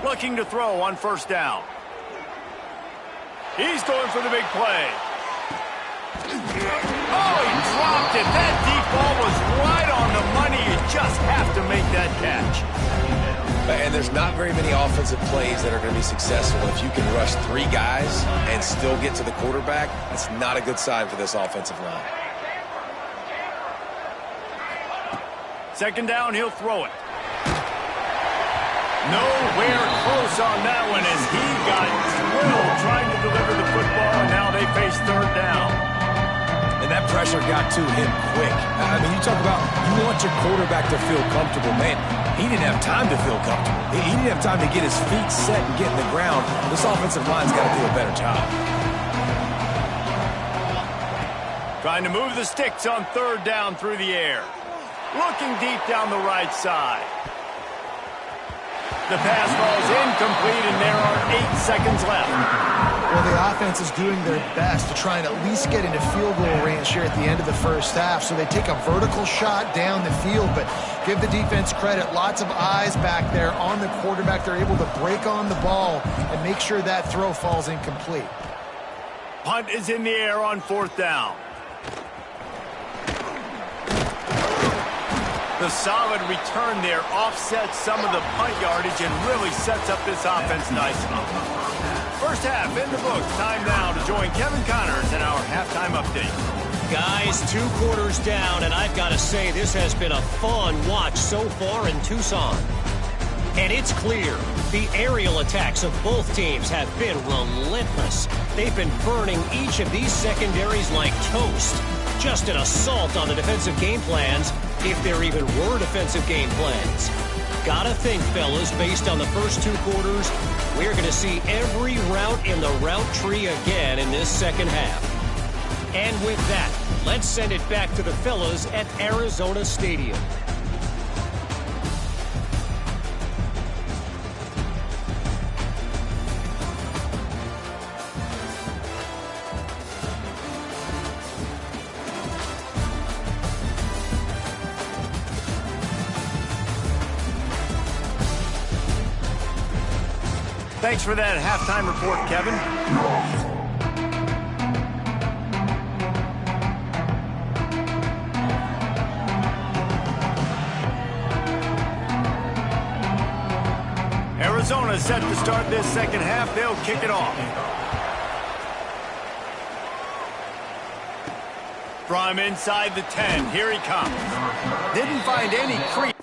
Looking to throw on first down. He's going for the big play. Oh, he dropped it. That deep ball was right on the money. You just have to make that catch. And there's not very many offensive plays that are going to be successful. If you can rush 3 guys and still get to the quarterback, that's not a good sign for this offensive line. Second down, he'll throw it. Nowhere close on that one as he got drilled trying to deliver the football, and now they face third down. And that pressure got to him quick. I mean, you talk about you want your quarterback to feel comfortable. Man, he didn't have time to feel comfortable. He didn't have time to get his feet set and get in the ground. This offensive line's got to do a better job. Trying to move the sticks on third down through the air. Looking deep down the right side. The pass ball's incomplete, and there are 8 seconds left. Well, the offense is doing their best to try and at least get into field goal range here at the end of the first half. So they take a vertical shot down the field, but give the defense credit. Lots of eyes back there on the quarterback. They're able to break on the ball and make sure that throw falls incomplete. Punt is in the air on fourth down. The solid return there offsets some of the punt yardage and really sets up this offense nicely. First half in the books. Time now to join Kevin Connors in our halftime update. Guys, 2 quarters down, and I've got to say this has been a fun watch so far in Tucson. And it's clear the aerial attacks of both teams have been relentless. They've been burning each of these secondaries like toast. Just an assault on the defensive game plans, if there even were defensive game plans. Gotta think, fellas, based on the first 2 quarters, we're going to see every route in the route tree again in this second half. And with that, let's send it back to the fellas at Arizona Stadium. Thanks for that halftime report, Kevin. Arizona set to start this second half. They'll kick it off. From inside the 10, here he comes. Didn't find any creep.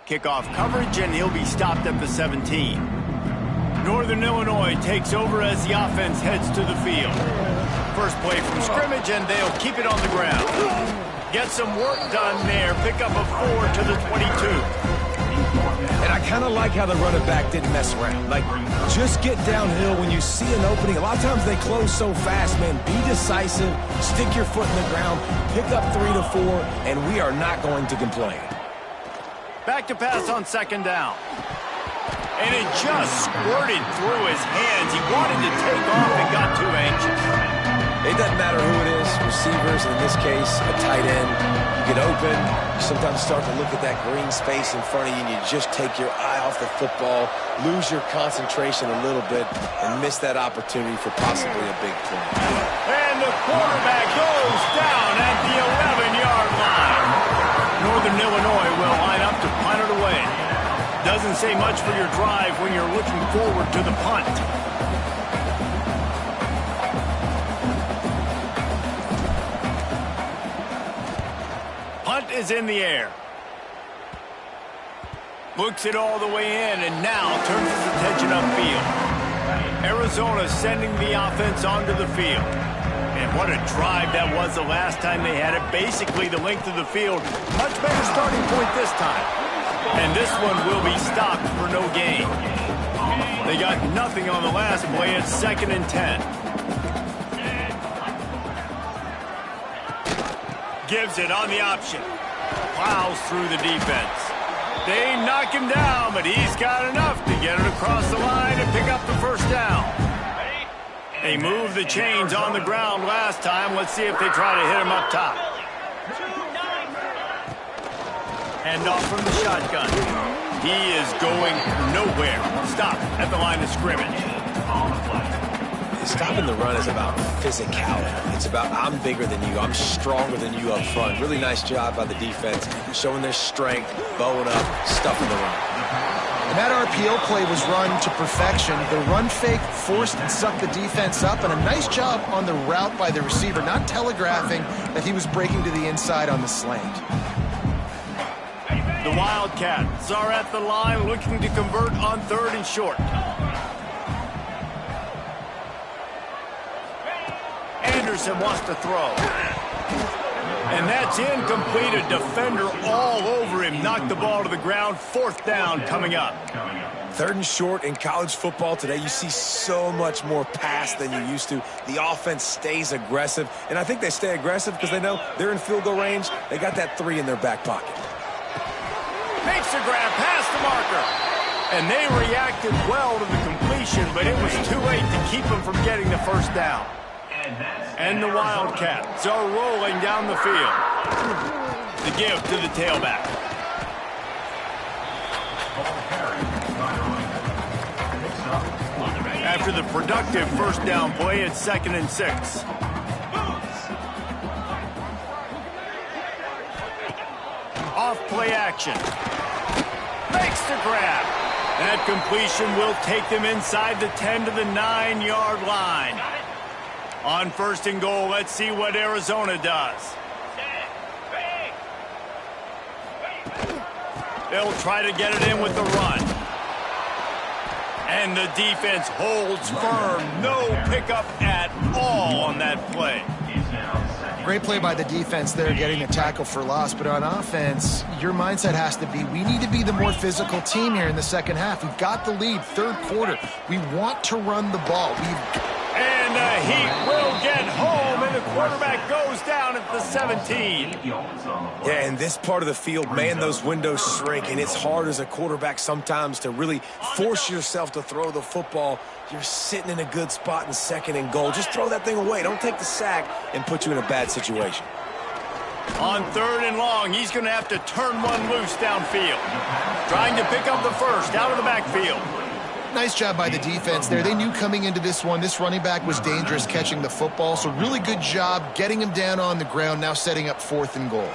Kickoff coverage, and he'll be stopped at the 17. Northern Illinois takes over as the offense heads to the field. First play from scrimmage, and they'll keep it on the ground. Get some work done there. Pick up a 4 to the 22. And I kind of like how the running back didn't mess around. Like, just get downhill when you see an opening. A lot of times they close so fast, man. Be decisive, stick your foot in the ground, pick up 3 to 4, and we are not going to complain. Back to pass on second down. And it just squirted through his hands. He wanted to take off and got too anxious. It doesn't matter who it is, receivers, in this case, a tight end. You get open, you sometimes start to look at that green space in front of you, and you just take your eye off the football, lose your concentration a little bit, and miss that opportunity for possibly a big play. And the quarterback goes down at the 11-yard line. Northern Illinois will line up to punt it away. Doesn't say much for your drive when you're looking forward to the punt. Punt is in the air. Looks it all the way in, and now turns his attention upfield. Arizona sending the offense onto the field. And what a drive that was the last time they had it. Basically the length of the field. Much better starting point this time. And this one will be stopped for no gain. They got nothing on the last play. It's 2nd and 10. Gives it on the option. Plows through the defense. They knock him down, but he's got enough to get it across the line and pick up the first down. They moved the chains on the ground last time. Let's see if they try to hit him up top. Hand off from the shotgun. He is going nowhere. Stop at the line of scrimmage. Stopping the run is about physicality. It's about I'm bigger than you. I'm stronger than you up front. Really nice job by the defense, showing their strength, bowing up, stuffing the run. And that RPO play was run to perfection. The run fake forced and sucked the defense up, and a nice job on the route by the receiver, not telegraphing that he was breaking to the inside on the slant. The Wildcats are at the line looking to convert on 3rd and short. Anderson wants to throw. And that's incomplete. A defender all over him. Knocked the ball to the ground. 4th down coming up. 3rd and short in college football today. You see so much more pass than you used to. The offense stays aggressive. And I think they stay aggressive because they know they're in field goal range. They got that 3 in their back pocket. Makes the grab past the marker. And they reacted well to the completion, but it was too late to keep them from getting the first down. And the Wildcats are rolling down the field. The give to the tailback. After the productive first down play, it's 2nd and 6. Off play action. Makes the grab. That completion will take them inside the 10 to the 9-yard line. On 1st and goal, let's see what Arizona does. They'll try to get it in with the run. And the defense holds firm. No pickup at all on that play. Great play by the defense there, getting a tackle for loss. But on offense, your mindset has to be, we need to be the more physical team here in the second half. We've got the lead, 3rd quarter. We want to run the ball. And the Heat will get home, and the quarterback goes down at the 17. Yeah, in this part of the field, man, those windows shrink, and it's hard as a quarterback sometimes to really force yourself to throw the football. You're sitting in a good spot in 2nd and goal. Just throw that thing away. Don't take the sack and put you in a bad situation. On 3rd and long, he's going to have to turn one loose downfield. Trying to pick up the first out of the backfield. Nice job by the defense there. They knew coming into this one, this running back was dangerous catching the football, so really good job getting him down on the ground, now setting up 4th and goal.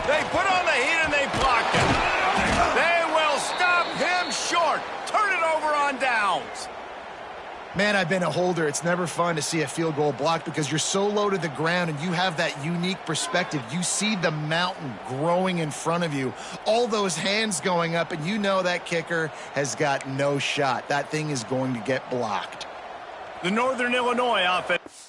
They put on the heat and they blocked him. They will stop him short. Turn it over on downs. Man, I've been a holder. It's never fun to see a field goal blocked because you're so low to the ground and you have that unique perspective. You see the mountain growing in front of you, all those hands going up, and you know that kicker has got no shot. That thing is going to get blocked. The Northern Illinois offense.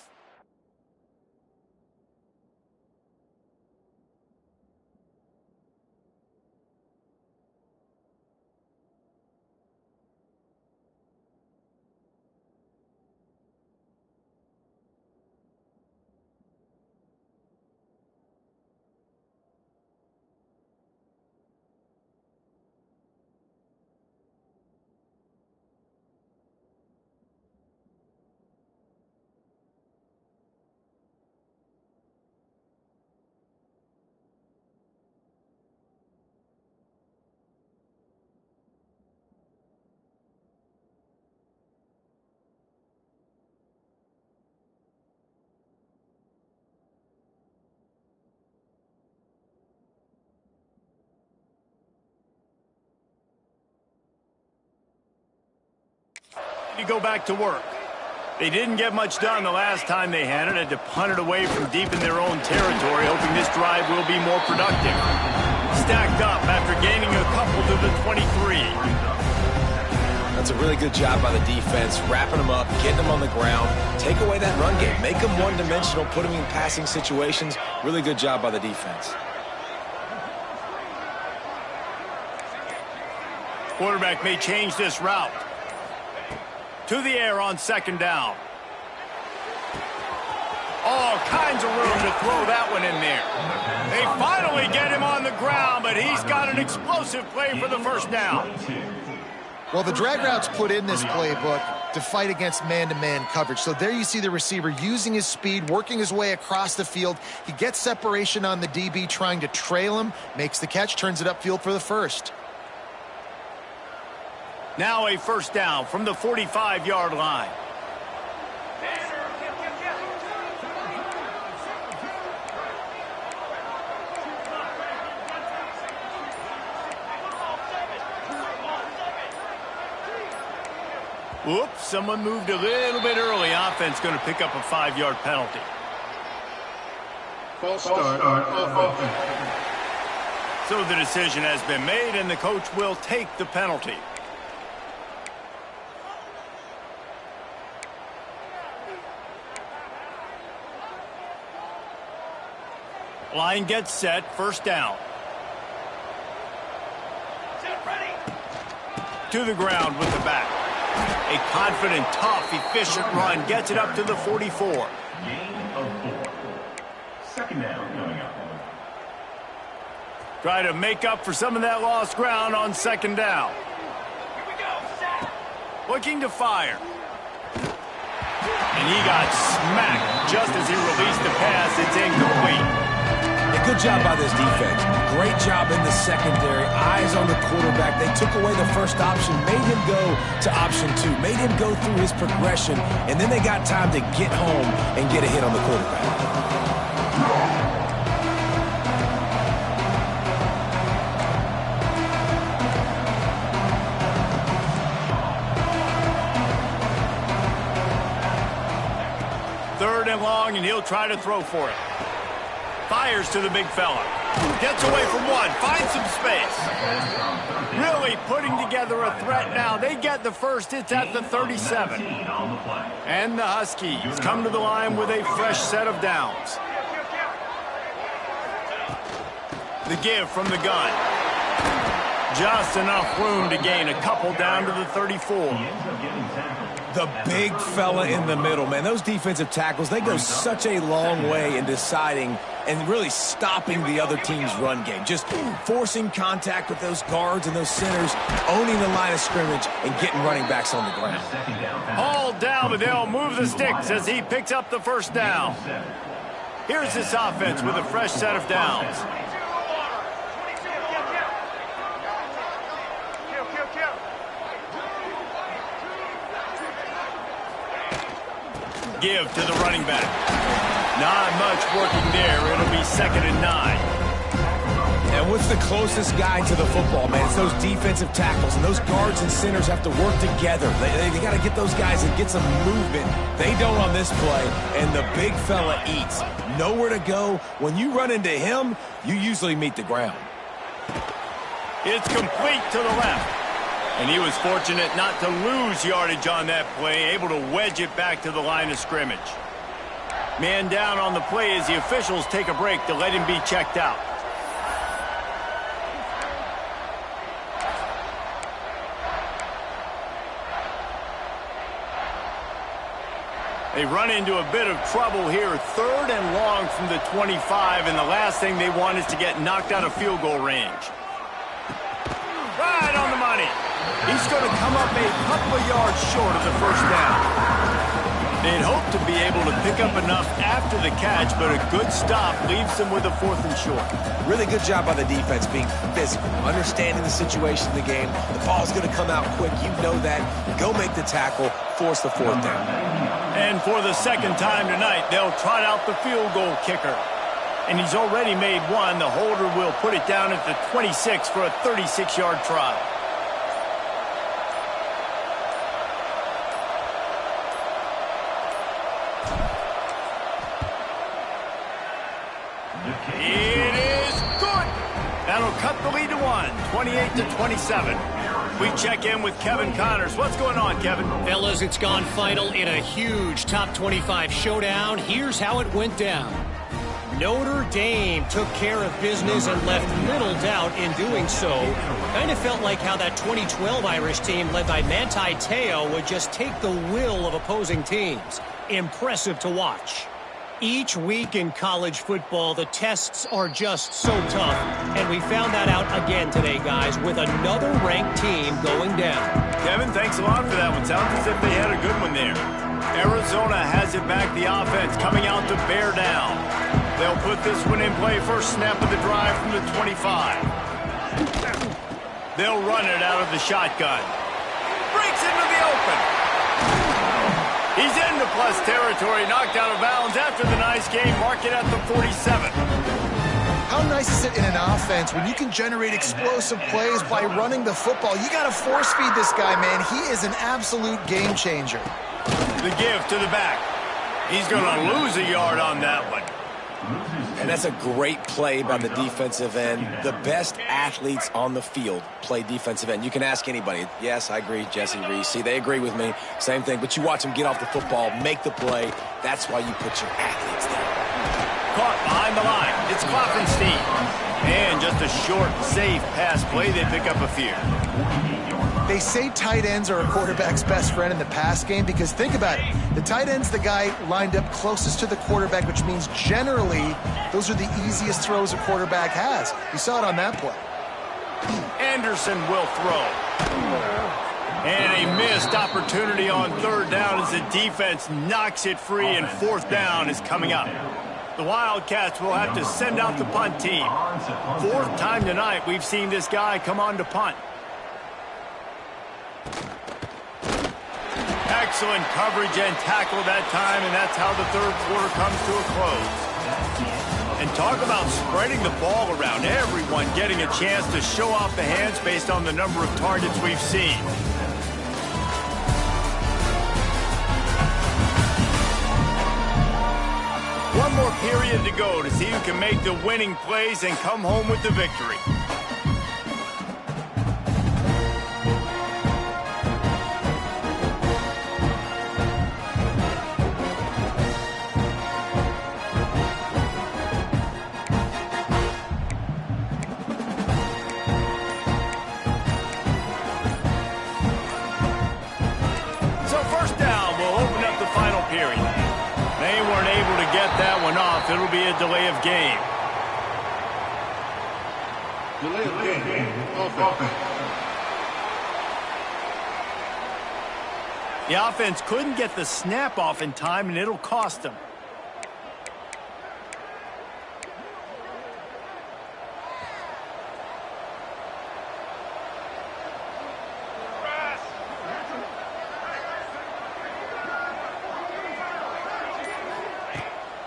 To go back to work. They didn't get much done the last time they had it. Had to punt it away from deep in their own territory, hoping this drive will be more productive. Stacked up after gaining a couple to the 23. That's a really good job by the defense, wrapping them up, getting them on the ground, take away that run game, make them one-dimensional, put them in passing situations. Really good job by the defense. Quarterback may change this route. To the air on second down. All kinds of room to throw that one in there. They finally get him on the ground, but he's got an explosive play for the first down. Well, the drag route's put in this playbook to fight against man-to-man coverage. So there you see the receiver using his speed, working his way across the field. He gets separation on the DB, trying to trail him, makes the catch, turns it upfield for the first. Now a first down from the 45-yard line. Whoops, someone moved a little bit early. Offense going to pick up a 5-yard penalty. False start on offense. So the decision has been made, and the coach will take the penalty. Line gets set, first down. To the ground with the back. A confident, tough, efficient run gets it up to the 44. Gain of 4. Second down coming up. Try to make up for some of that lost ground on second down. Looking to fire. And he got smacked just as he released the pass. It's incomplete. Good job by this defense. Great job in the secondary. Eyes on the quarterback. They took away the first option, made him go to option 2, made him go through his progression, and then they got time to get home and get a hit on the quarterback. Third and long, and he'll try to throw for it. Fires to the big fella. Gets away from one. Finds some space. Really putting together a threat now. They get the first. It's at the 37. And the Huskies come to the line with a fresh set of downs. The give from the gun. Just enough room to gain a couple down to the 34. The big fella in the middle, man. Those defensive tackles, they go such a long way in deciding and really stopping the other team's run game. Just forcing contact with those guards and those centers, owning the line of scrimmage, and getting running backs on the ground. All down, but they'll move the sticks as he picks up the first down. Here's this offense with a fresh set of downs. Give to the running back. Not much working there. It'll be 2nd and 9. And And what's the closest guy to the football, man? It's those defensive tackles, and those guards and centers have to work together. They got to get those guys and get some movement. They don't on this play, and the big fella eats. Nowhere to go. When you run into him, you usually meet the ground. It's complete to the left. And he was fortunate not to lose yardage on that play, able to wedge it back to the line of scrimmage. Man down on the play as the officials take a break to let him be checked out. They run into a bit of trouble here, 3rd and long from the 25, and the last thing they want is to get knocked out of field goal range. Right on the money. He's going to come up a couple of yards short of the first down. They'd hope to be able to pick up enough after the catch, but a good stop leaves them with a 4th and short. Really good job by the defense being physical, understanding the situation in the game. The ball's going to come out quick. You know that. Go make the tackle, force the 4th down. And for the second time tonight, they'll trot out the field goal kicker. And he's already made one. The holder will put it down at the 26 for a 36-yard try. It is good. That'll cut the lead to 1, 28-27. We check in with Kevin Connors. What's going on, Kevin? Fellas, it's gone final in a huge top 25 showdown. Here's how it went down. Notre Dame took care of business and left little doubt in doing so. Kind of felt like how that 2012 Irish team led by Manti Te'o would just take the will of opposing teams. Impressive to watch. Each week in college football, the tests are just so tough, and we found that out again today, guys, with another ranked team going down. Kevin, thanks a lot for that one. Sounds as if they had a good one there. Arizona has it back, the offense coming out to bear down. They'll put this one in play, first snap of the drive from the 25. They'll run it out of the shotgun. Breaks into the open. He's into plus territory, knocked out of bounds after the nice game. Mark it at the 47. How nice is it in an offense when you can generate explosive plays by running the football? You got to force feed this guy, man. He is an absolute game changer. The give to the back. He's going to lose a yard on that one. And that's a great play by the defensive end. The best athletes on the field play defensive end. You can ask anybody. Yes, I agree, Jesse Reese. See, they agree with me. Same thing. But you watch them get off the football, make the play. That's why you put your athletes there. Caught behind the line. It's Klopfenstein. And just a short, safe pass play. They pick up a few. They say tight ends are a quarterback's best friend in the pass game because think about it. The tight end's the guy lined up closest to the quarterback, which means generally those are the easiest throws a quarterback has. You saw it on that play. Anderson will throw. And a missed opportunity on 3rd down as the defense knocks it free, and 4th down is coming up. The Wildcats will have to send out the punt team. 4th time tonight we've seen this guy come on to punt. Excellent coverage and tackle that time, and that's how the 3rd quarter comes to a close. And talk about spreading the ball around. Everyone getting a chance to show off the hands based on the number of targets we've seen. One more period to go to see who can make the winning plays and come home with the victory. It'll be a delay of game. Delay of game. Offense. The offense couldn't get the snap off in time, and it'll cost them.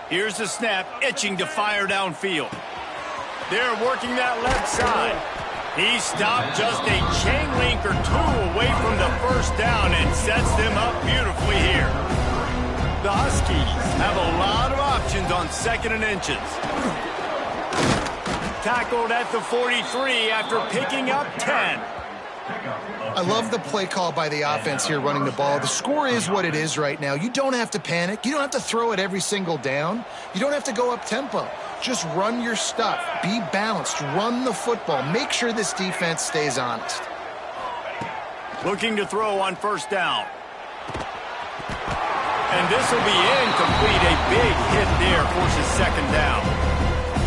Here's the snap, itching to fire downfield. They're working that left side. He stopped just a chain link or two away from the first down and sets them up beautifully here. The Huskies have a lot of options on 2nd and inches. Tackled at the 43 after picking up 10. I love the play call by the offense here running the ball. The score is what it is right now. You don't have to panic. You don't have to throw it every single down. You don't have to go up tempo. Just run your stuff. Be balanced. Run the football. Make sure this defense stays honest. Looking to throw on 1st down. And this will be incomplete. A big hit there forces 2nd down.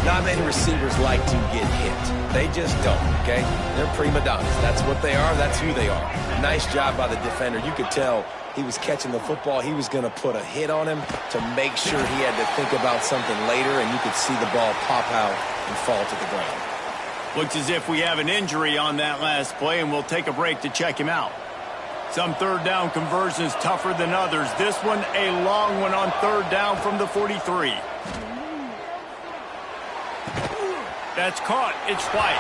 Not many receivers like to get hit. They just don't, okay? They're prima donnas. That's what they are. That's who they are. Nice job by the defender. You could tell he was catching the football. He was going to put a hit on him to make sure he had to think about something later, and you could see the ball pop out and fall to the ground. Looks as if we have an injury on that last play, and we'll take a break to check him out. Some 3rd down conversions tougher than others. This one, a long one on 3rd down from the 43. That's caught. It's White.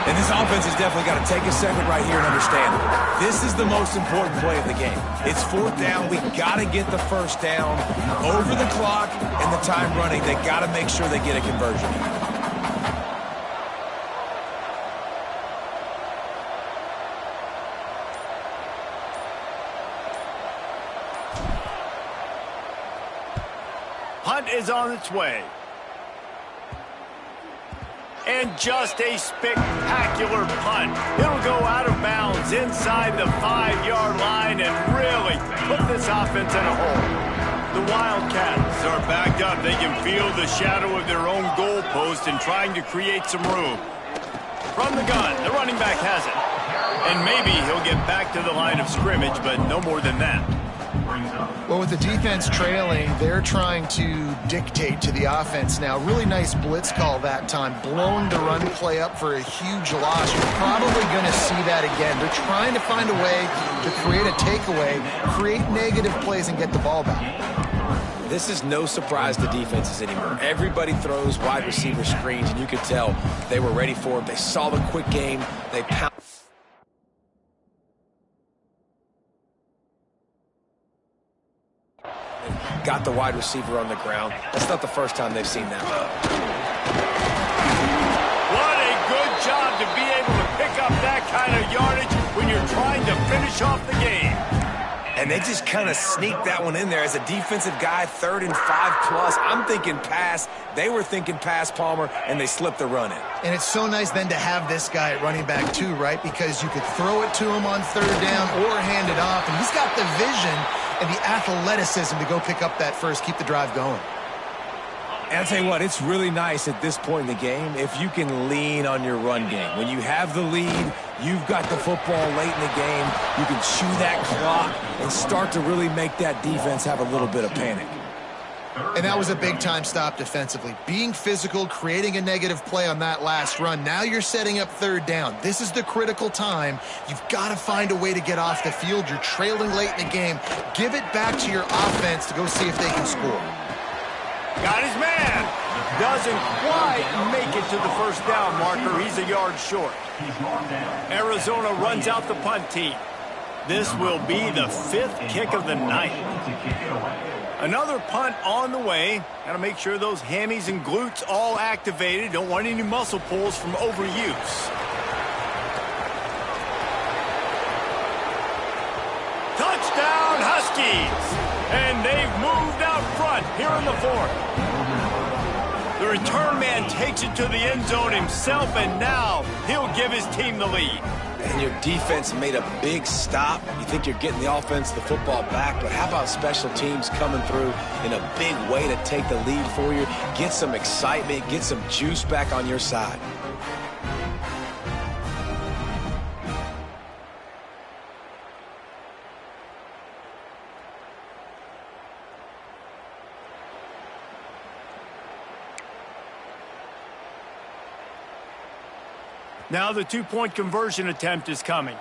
And this offense has definitely got to take a second right here and understand it. This is the most important play of the game. It's 4th down. We got to get the 1st down over the clock and the time running. They got to make sure they get a conversion. Hunt is on its way. And just a spectacular punt. It'll go out of bounds inside the 5-yard line and really put this offense in a hole. The Wildcats are backed up. They can feel the shadow of their own goalpost and trying to create some room. From the gun, the running back has it. And maybe he'll get back to the line of scrimmage, but no more than that. Well, with the defense trailing, they're trying to dictate to the offense now. Really nice blitz call that time. Blowing the run play up for a huge loss. You're probably going to see that again. They're trying to find a way to create a takeaway, create negative plays, and get the ball back. This is no surprise to defenses anymore. Everybody throws wide receiver screens, and you could tell they were ready for it. They saw the quick game. They pounded. Got the wide receiver on the ground. That's not the first time they've seen that. What a good job to be able to pick up that kind of yardage when you're trying to finish off the game. And they just kind of sneaked that one in there. As a defensive guy, 3rd and 5+. I'm thinking pass. They were thinking pass, Palmer, and they slipped the run in. And it's so nice then to have this guy at running back too, right? Because you could throw it to him on 3rd down or hand it off. And he's got the vision and the athleticism to go pick up that first, keep the drive going. And I'll tell you what, it's really nice at this point in the game if you can lean on your run game. When you have the lead, you've got the football late in the game, you can chew that clock and start to really make that defense have a little bit of panic. And that was a big-time stop defensively. Being physical, creating a negative play on that last run. Now you're setting up 3rd down. This is the critical time. You've got to find a way to get off the field. You're trailing late in the game. Give it back to your offense to go see if they can score. Got his man. Doesn't quite make it to the 1st down marker. He's a yard short. Arizona runs out the punt team. This will be the 5th kick of the night. Another punt on the way. Got to make sure those hammies and glutes all activated. Don't want any muscle pulls from overuse. Touchdown Huskies! And they've moved out front here in the 4th. The return man takes it to the end zone himself, and now he'll give his team the lead. And your defense made a big stop. You think you're getting the offense the football back, but how about special teams coming through in a big way to take the lead for you, get some excitement, get some juice back on your side. Now the 2-point conversion attempt is coming.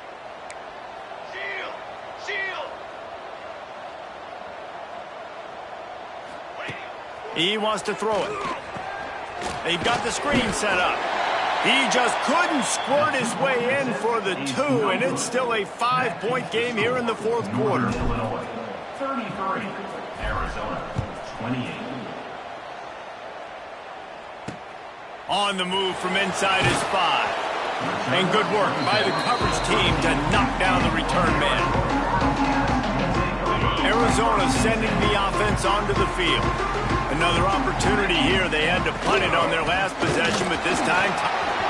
He wants to throw it. They've got the screen set up. He just couldn't squirt his way in for the 2, and it's still a 5-point game here in the fourth quarter. Illinois 33, Arizona 28. On the move from inside his 5. And good work by the coverage team to knock down the return man. Arizona sending the offense onto the field. Another opportunity here. They had to punt it on their last possession, but this time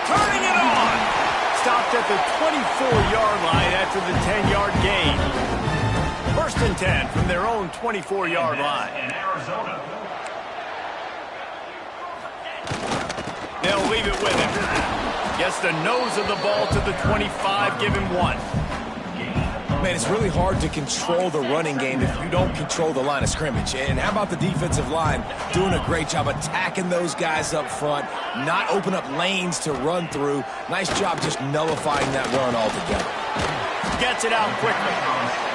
turning it on. Stopped at the 24-yard line after the 10-yard gain. 1st and 10 from their own 24-yard line. And Arizona. They'll leave it with him. Gets the nose of the ball to the 25, give him 1. Man, it's really hard to control the running game if you don't control the line of scrimmage. And how about the defensive line doing a great job attacking those guys up front, not open up lanes to run through. Nice job just nullifying that run altogether. Gets it out quickly.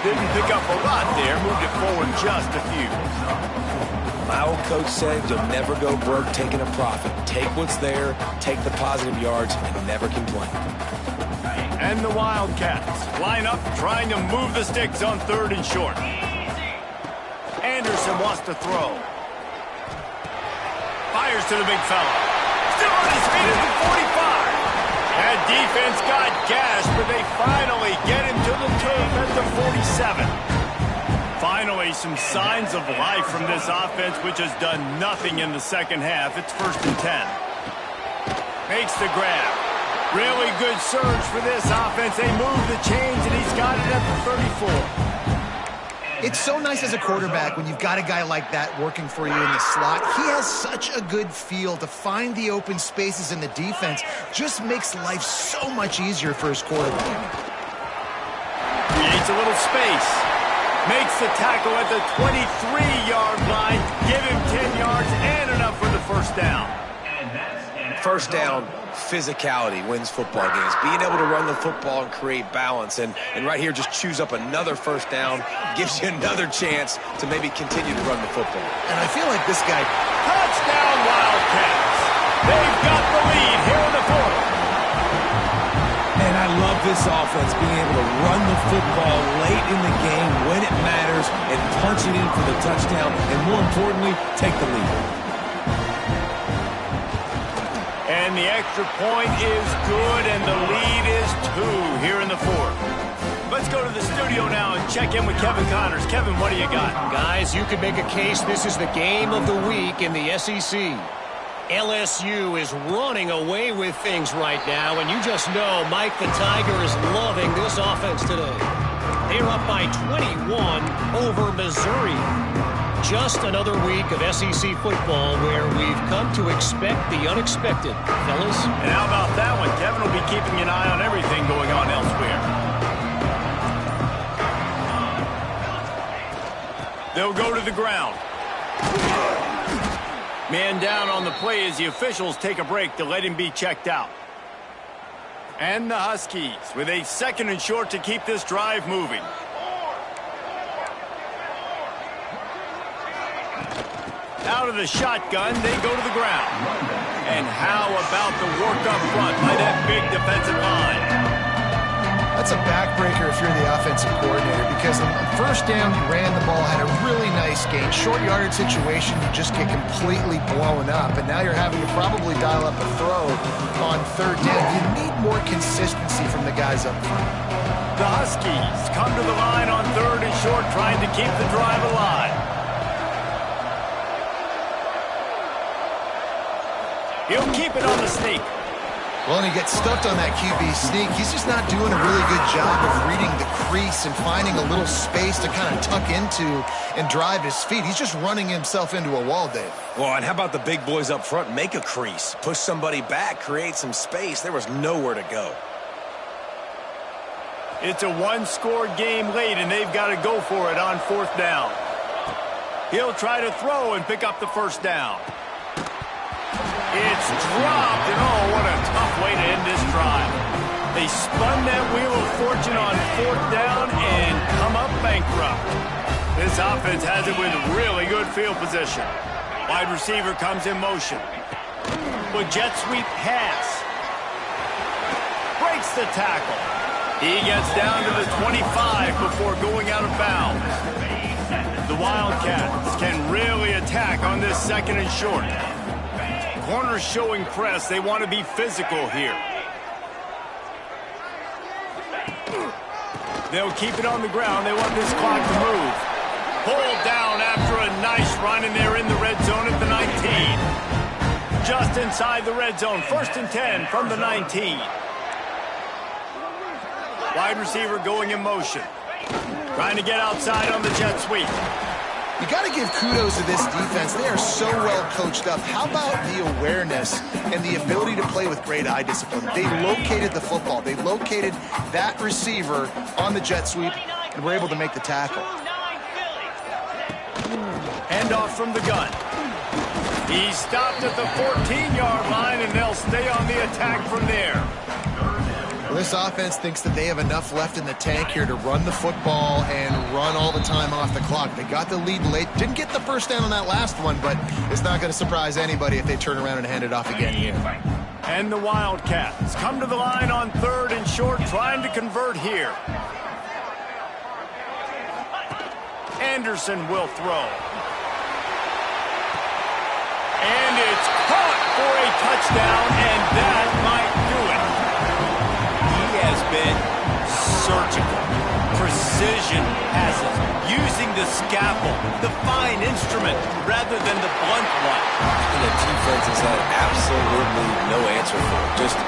Didn't pick up a lot there, moved it forward just a few. My old coach said you'll never go broke taking a profit. Take what's there, take the positive yards, and never complain. And the Wildcats line up trying to move the sticks on 3rd and short. Anderson wants to throw. Fires to the big fella. Still on his feet at the 45. That defense got gashed, but they finally get him to the turf at the 47. Finally, some signs of life from this offense, which has done nothing in the second half. It's 1st and 10. Makes the grab. Really good surge for this offense. They move the chains, and he's got it at the 34. It's so nice as a quarterback when you've got a guy like that working for you in the slot. He has such a good feel to find the open spaces in the defense. Just makes life so much easier for his quarterback. Creates a little space. Makes the tackle at the 23-yard line. Give him 10 yards and enough for the 1st down. First down, physicality wins football games. Being able to run the football and create balance. And right here, just choose up another 1st down. Gives you another chance to maybe continue to run the football. And I feel like this guy... Touchdown, Wildcats. They've got the lead here in the 4th. And I love this offense being able to run the football late in the game when it matters and punch it in for the touchdown. And more importantly, take the lead. And the extra point is good, and the lead is 2 here in the 4th. Let's go to the studio now and check in with Kevin Connors. Kevin, what do you got? Guys, you could make a case this is the game of the week in the SEC. LSU is running away with things right now, and you just know Mike the Tiger is loving this offense today. They're up by 21 over Missouri. Just another week of SEC football where we've come to expect the unexpected, fellas. And how about that one? Kevin will be keeping an eye on everything going on elsewhere. They'll go to the ground. Man down on the play as the officials take a break to let him be checked out. And the Huskies with a 2nd and short to keep this drive moving. Out of the shotgun, they go to the ground. And how about the work up front by that big defensive line? That's a backbreaker if you're the offensive coordinator, because on 1st down, you ran the ball, had a really nice gain. Short yardage situation, you just get completely blown up, and now you're having to probably dial up a throw on 3rd down. You need more consistency from the guys up front. The Huskies come to the line on 3rd and short, trying to keep the drive alive. He'll keep it on the sneak. Well, and he gets stuffed on that QB sneak. He's just not doing a really good job of reading the crease and finding a little space to kind of tuck into and drive his feet. He's just running himself into a wall, Dave. Well, and how about the big boys up front? Make a crease. Push somebody back. Create some space. There was nowhere to go. It's a one-score game late, and they've got to go for it on 4th down. He'll try to throw and pick up the 1st down. It's dropped, and oh, what a tough way to end this drive. They spun that wheel of fortune on 4th down and come up bankrupt. This offense has it with really good field position. Wide receiver comes in motion. with jet sweep pass. Breaks the tackle. He gets down to the 25 before going out of bounds. The Wildcats can really attack on this 2nd and short. Corners showing press. They want to be physical here. They'll keep it on the ground. They want this clock to move. Pulled down after a nice run, and they're in the red zone at the 19. Just inside the red zone. 1st and 10 from the 19. Wide receiver going in motion. Trying to get outside on the jet sweep. You got to give kudos to this defense. They are so well coached up. How about the awareness and the ability to play with great eye discipline? They located the football. They located that receiver on the jet sweep and were able to make the tackle. Handoff from the gun. He stopped at the 14-yard line, and they'll stay on the attack from there. Well, this offense thinks that they have enough left in the tank here to run the football and run all the time off the clock. They got the lead late. Didn't get the first down on that last one, but it's not going to surprise anybody if they turn around and hand it off again here. And the Wildcats come to the line on 3rd and short, trying to convert here. Anderson will throw. And it's caught for a touchdown, and that might do it. He has been surgical. Precision passes, using the scalpel, the fine instrument, rather than the blunt one. And the defense has had absolutely no answer for him. Just,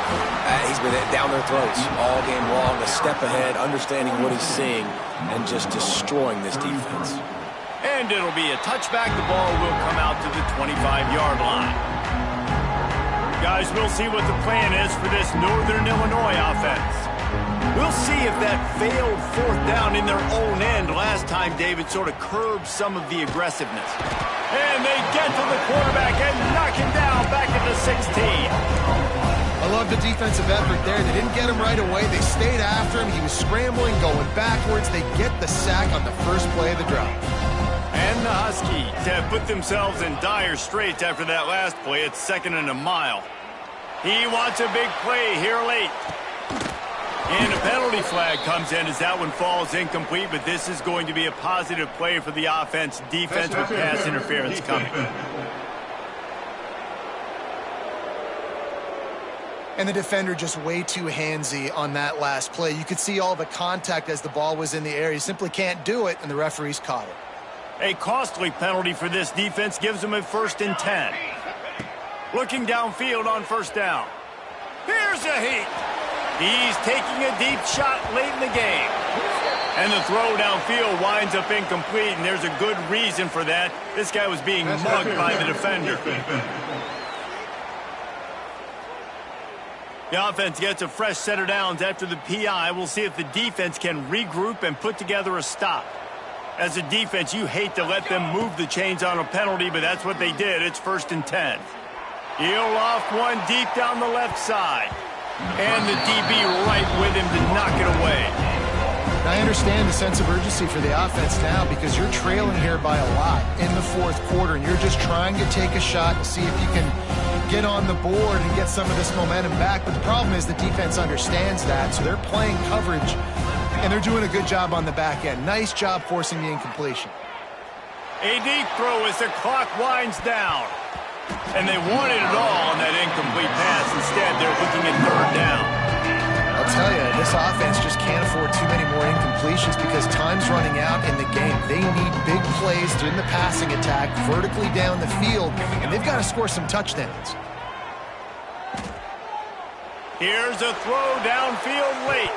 he's been down their throats all game long, a step ahead, understanding what he's seeing, and just destroying this defense. And it'll be a touchback. The ball will come out to the 25-yard line. Guys, we'll see what the plan is for this Northern Illinois offense. We'll see if that failed 4th down in their own end last time David sort of curbed some of the aggressiveness. And they get to the quarterback and knock him down back at the 16. I love the defensive effort there. They didn't get him right away. They stayed after him. He was scrambling, going backwards. They get the sack on the first play of the drive. And the Huskies have put themselves in dire straits after that last play. It's 2nd and a mile. He wants a big play here late. And a penalty flag comes in as that one falls incomplete, but this is going to be a positive play for the offense. Defense with pass interference coming. And the defender just way too handsy on that last play. You could see all the contact as the ball was in the air. You simply can't do it, and the referees caught it. A costly penalty for this defense gives them a 1st and 10. Looking downfield on 1st down. Here's a heat. He's taking a deep shot late in the game. And the throw downfield winds up incomplete, and there's a good reason for that. This guy was being mugged by the defender. The offense gets a fresh set of downs after the PI. We'll see if the defense can regroup and put together a stop. As a defense, you hate to let them move the chains on a penalty, but that's what they did. It's 1st and 10. He'll off one deep down the left side. And the DB right with him to knock it away. I understand the sense of urgency for the offense now because you're trailing here by a lot in the 4th quarter, and you're just trying to take a shot to see if you can get on the board and get some of this momentum back. But the problem is the defense understands that, so they're playing coverage, and they're doing a good job on the back end. Nice job forcing the incompletion. A deep throw as the clock winds down. And they wanted it all on that incomplete pass. Instead, they're looking at 3rd down. I'll tell you, this offense just can't afford too many more incompletions because time's running out in the game. They need big plays in the passing attack, vertically down the field, and they've got to score some touchdowns. Here's a throw downfield late.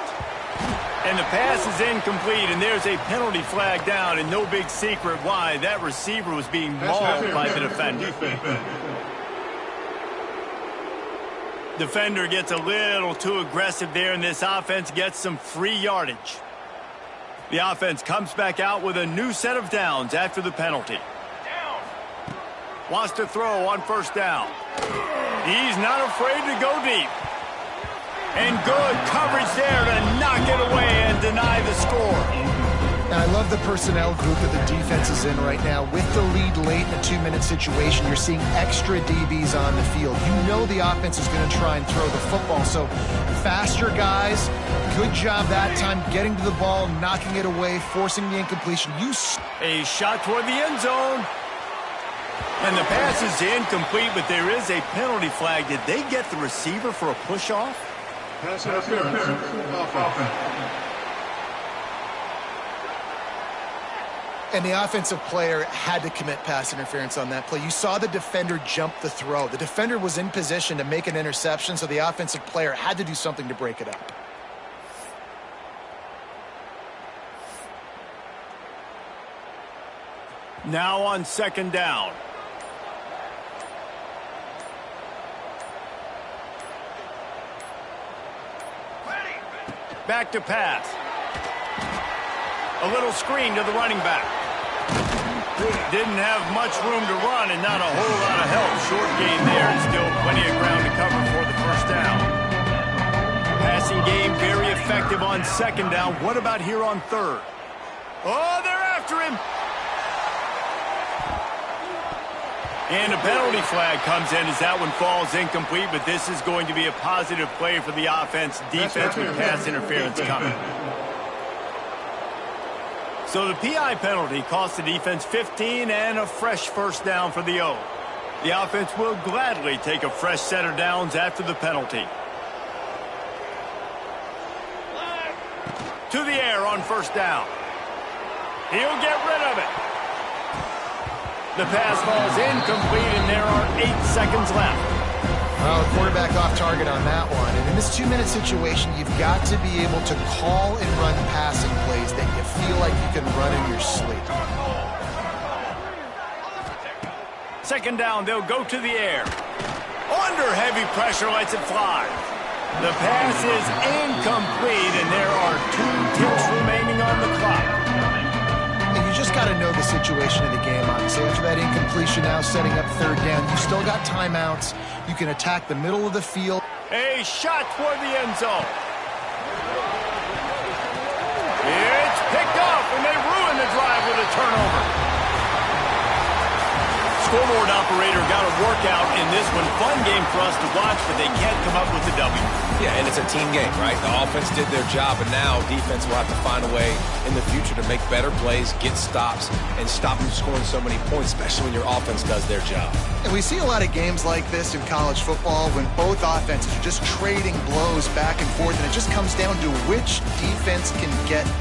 And the pass is incomplete, and there's a penalty flag down, and no big secret why. That receiver was being mauled by the defender. Defender gets a little too aggressive there, and this offense gets some free yardage. The offense comes back out with a new set of downs after the penalty. Wants to throw on 1st down. He's not afraid to go deep. And good coverage there to knock it away and deny the score. And I love of the personnel group that the defense is in right now. With the lead late in a 2-minute situation, you're seeing extra DBs on the field. You know the offense is going to try and throw the football. So faster guys, good job that time getting to the ball, knocking it away, forcing the incompletion. A shot toward the end zone. And the pass is incomplete, but there is a penalty flag. Did they get the receiver for a push-off? Pass interference. Offense. And the offensive player had to commit pass interference on that play. You saw the defender jump the throw. The defender was in position to make an interception, so the offensive player had to do something to break it up. Now on second down. Back to pass. A little screen to the running back. Didn't have much room to run and not a whole lot of help. Short gain there and still plenty of ground to cover for the first down. Passing game very effective on second down. What about here on third? Oh, they're after him. And a penalty flag comes in as that one falls incomplete, but this is going to be a positive play for the offense. Defense with pass interference coming. So the PI penalty cost the defense 15 and a fresh first down for the O. The offense will gladly take a fresh set of downs after the penalty. To the air on first down. He'll get rid of it. The pass falls incomplete, and there are 8 seconds left. Well, quarterback off target on that one. And in this 2-minute situation, you've got to be able to call and run passing plays that you feel like you can run in your sleep. Second down, they'll go to the air. Under heavy pressure, lets it fly. The pass is incomplete, and there are 2 ticks remaining on the clock. And you just got to know the situation of the game, honestly. After that incompletion now setting up third down, you still got timeouts. You can attack the middle of the field. A shot toward the end zone. It's picked off, and they ruin the drive with a turnover. Scoreboard operator got a workout in this one. Fun game for us to watch, but they can't come up with the W. Yeah, and it's a team game, right? The offense did their job, and now defense will have to find a way in the future to make better plays, get stops, and stop them scoring so many points, especially when your offense does their job. And we see a lot of games like this in college football when both offenses are just trading blows back and forth, and it just comes down to which defense can get a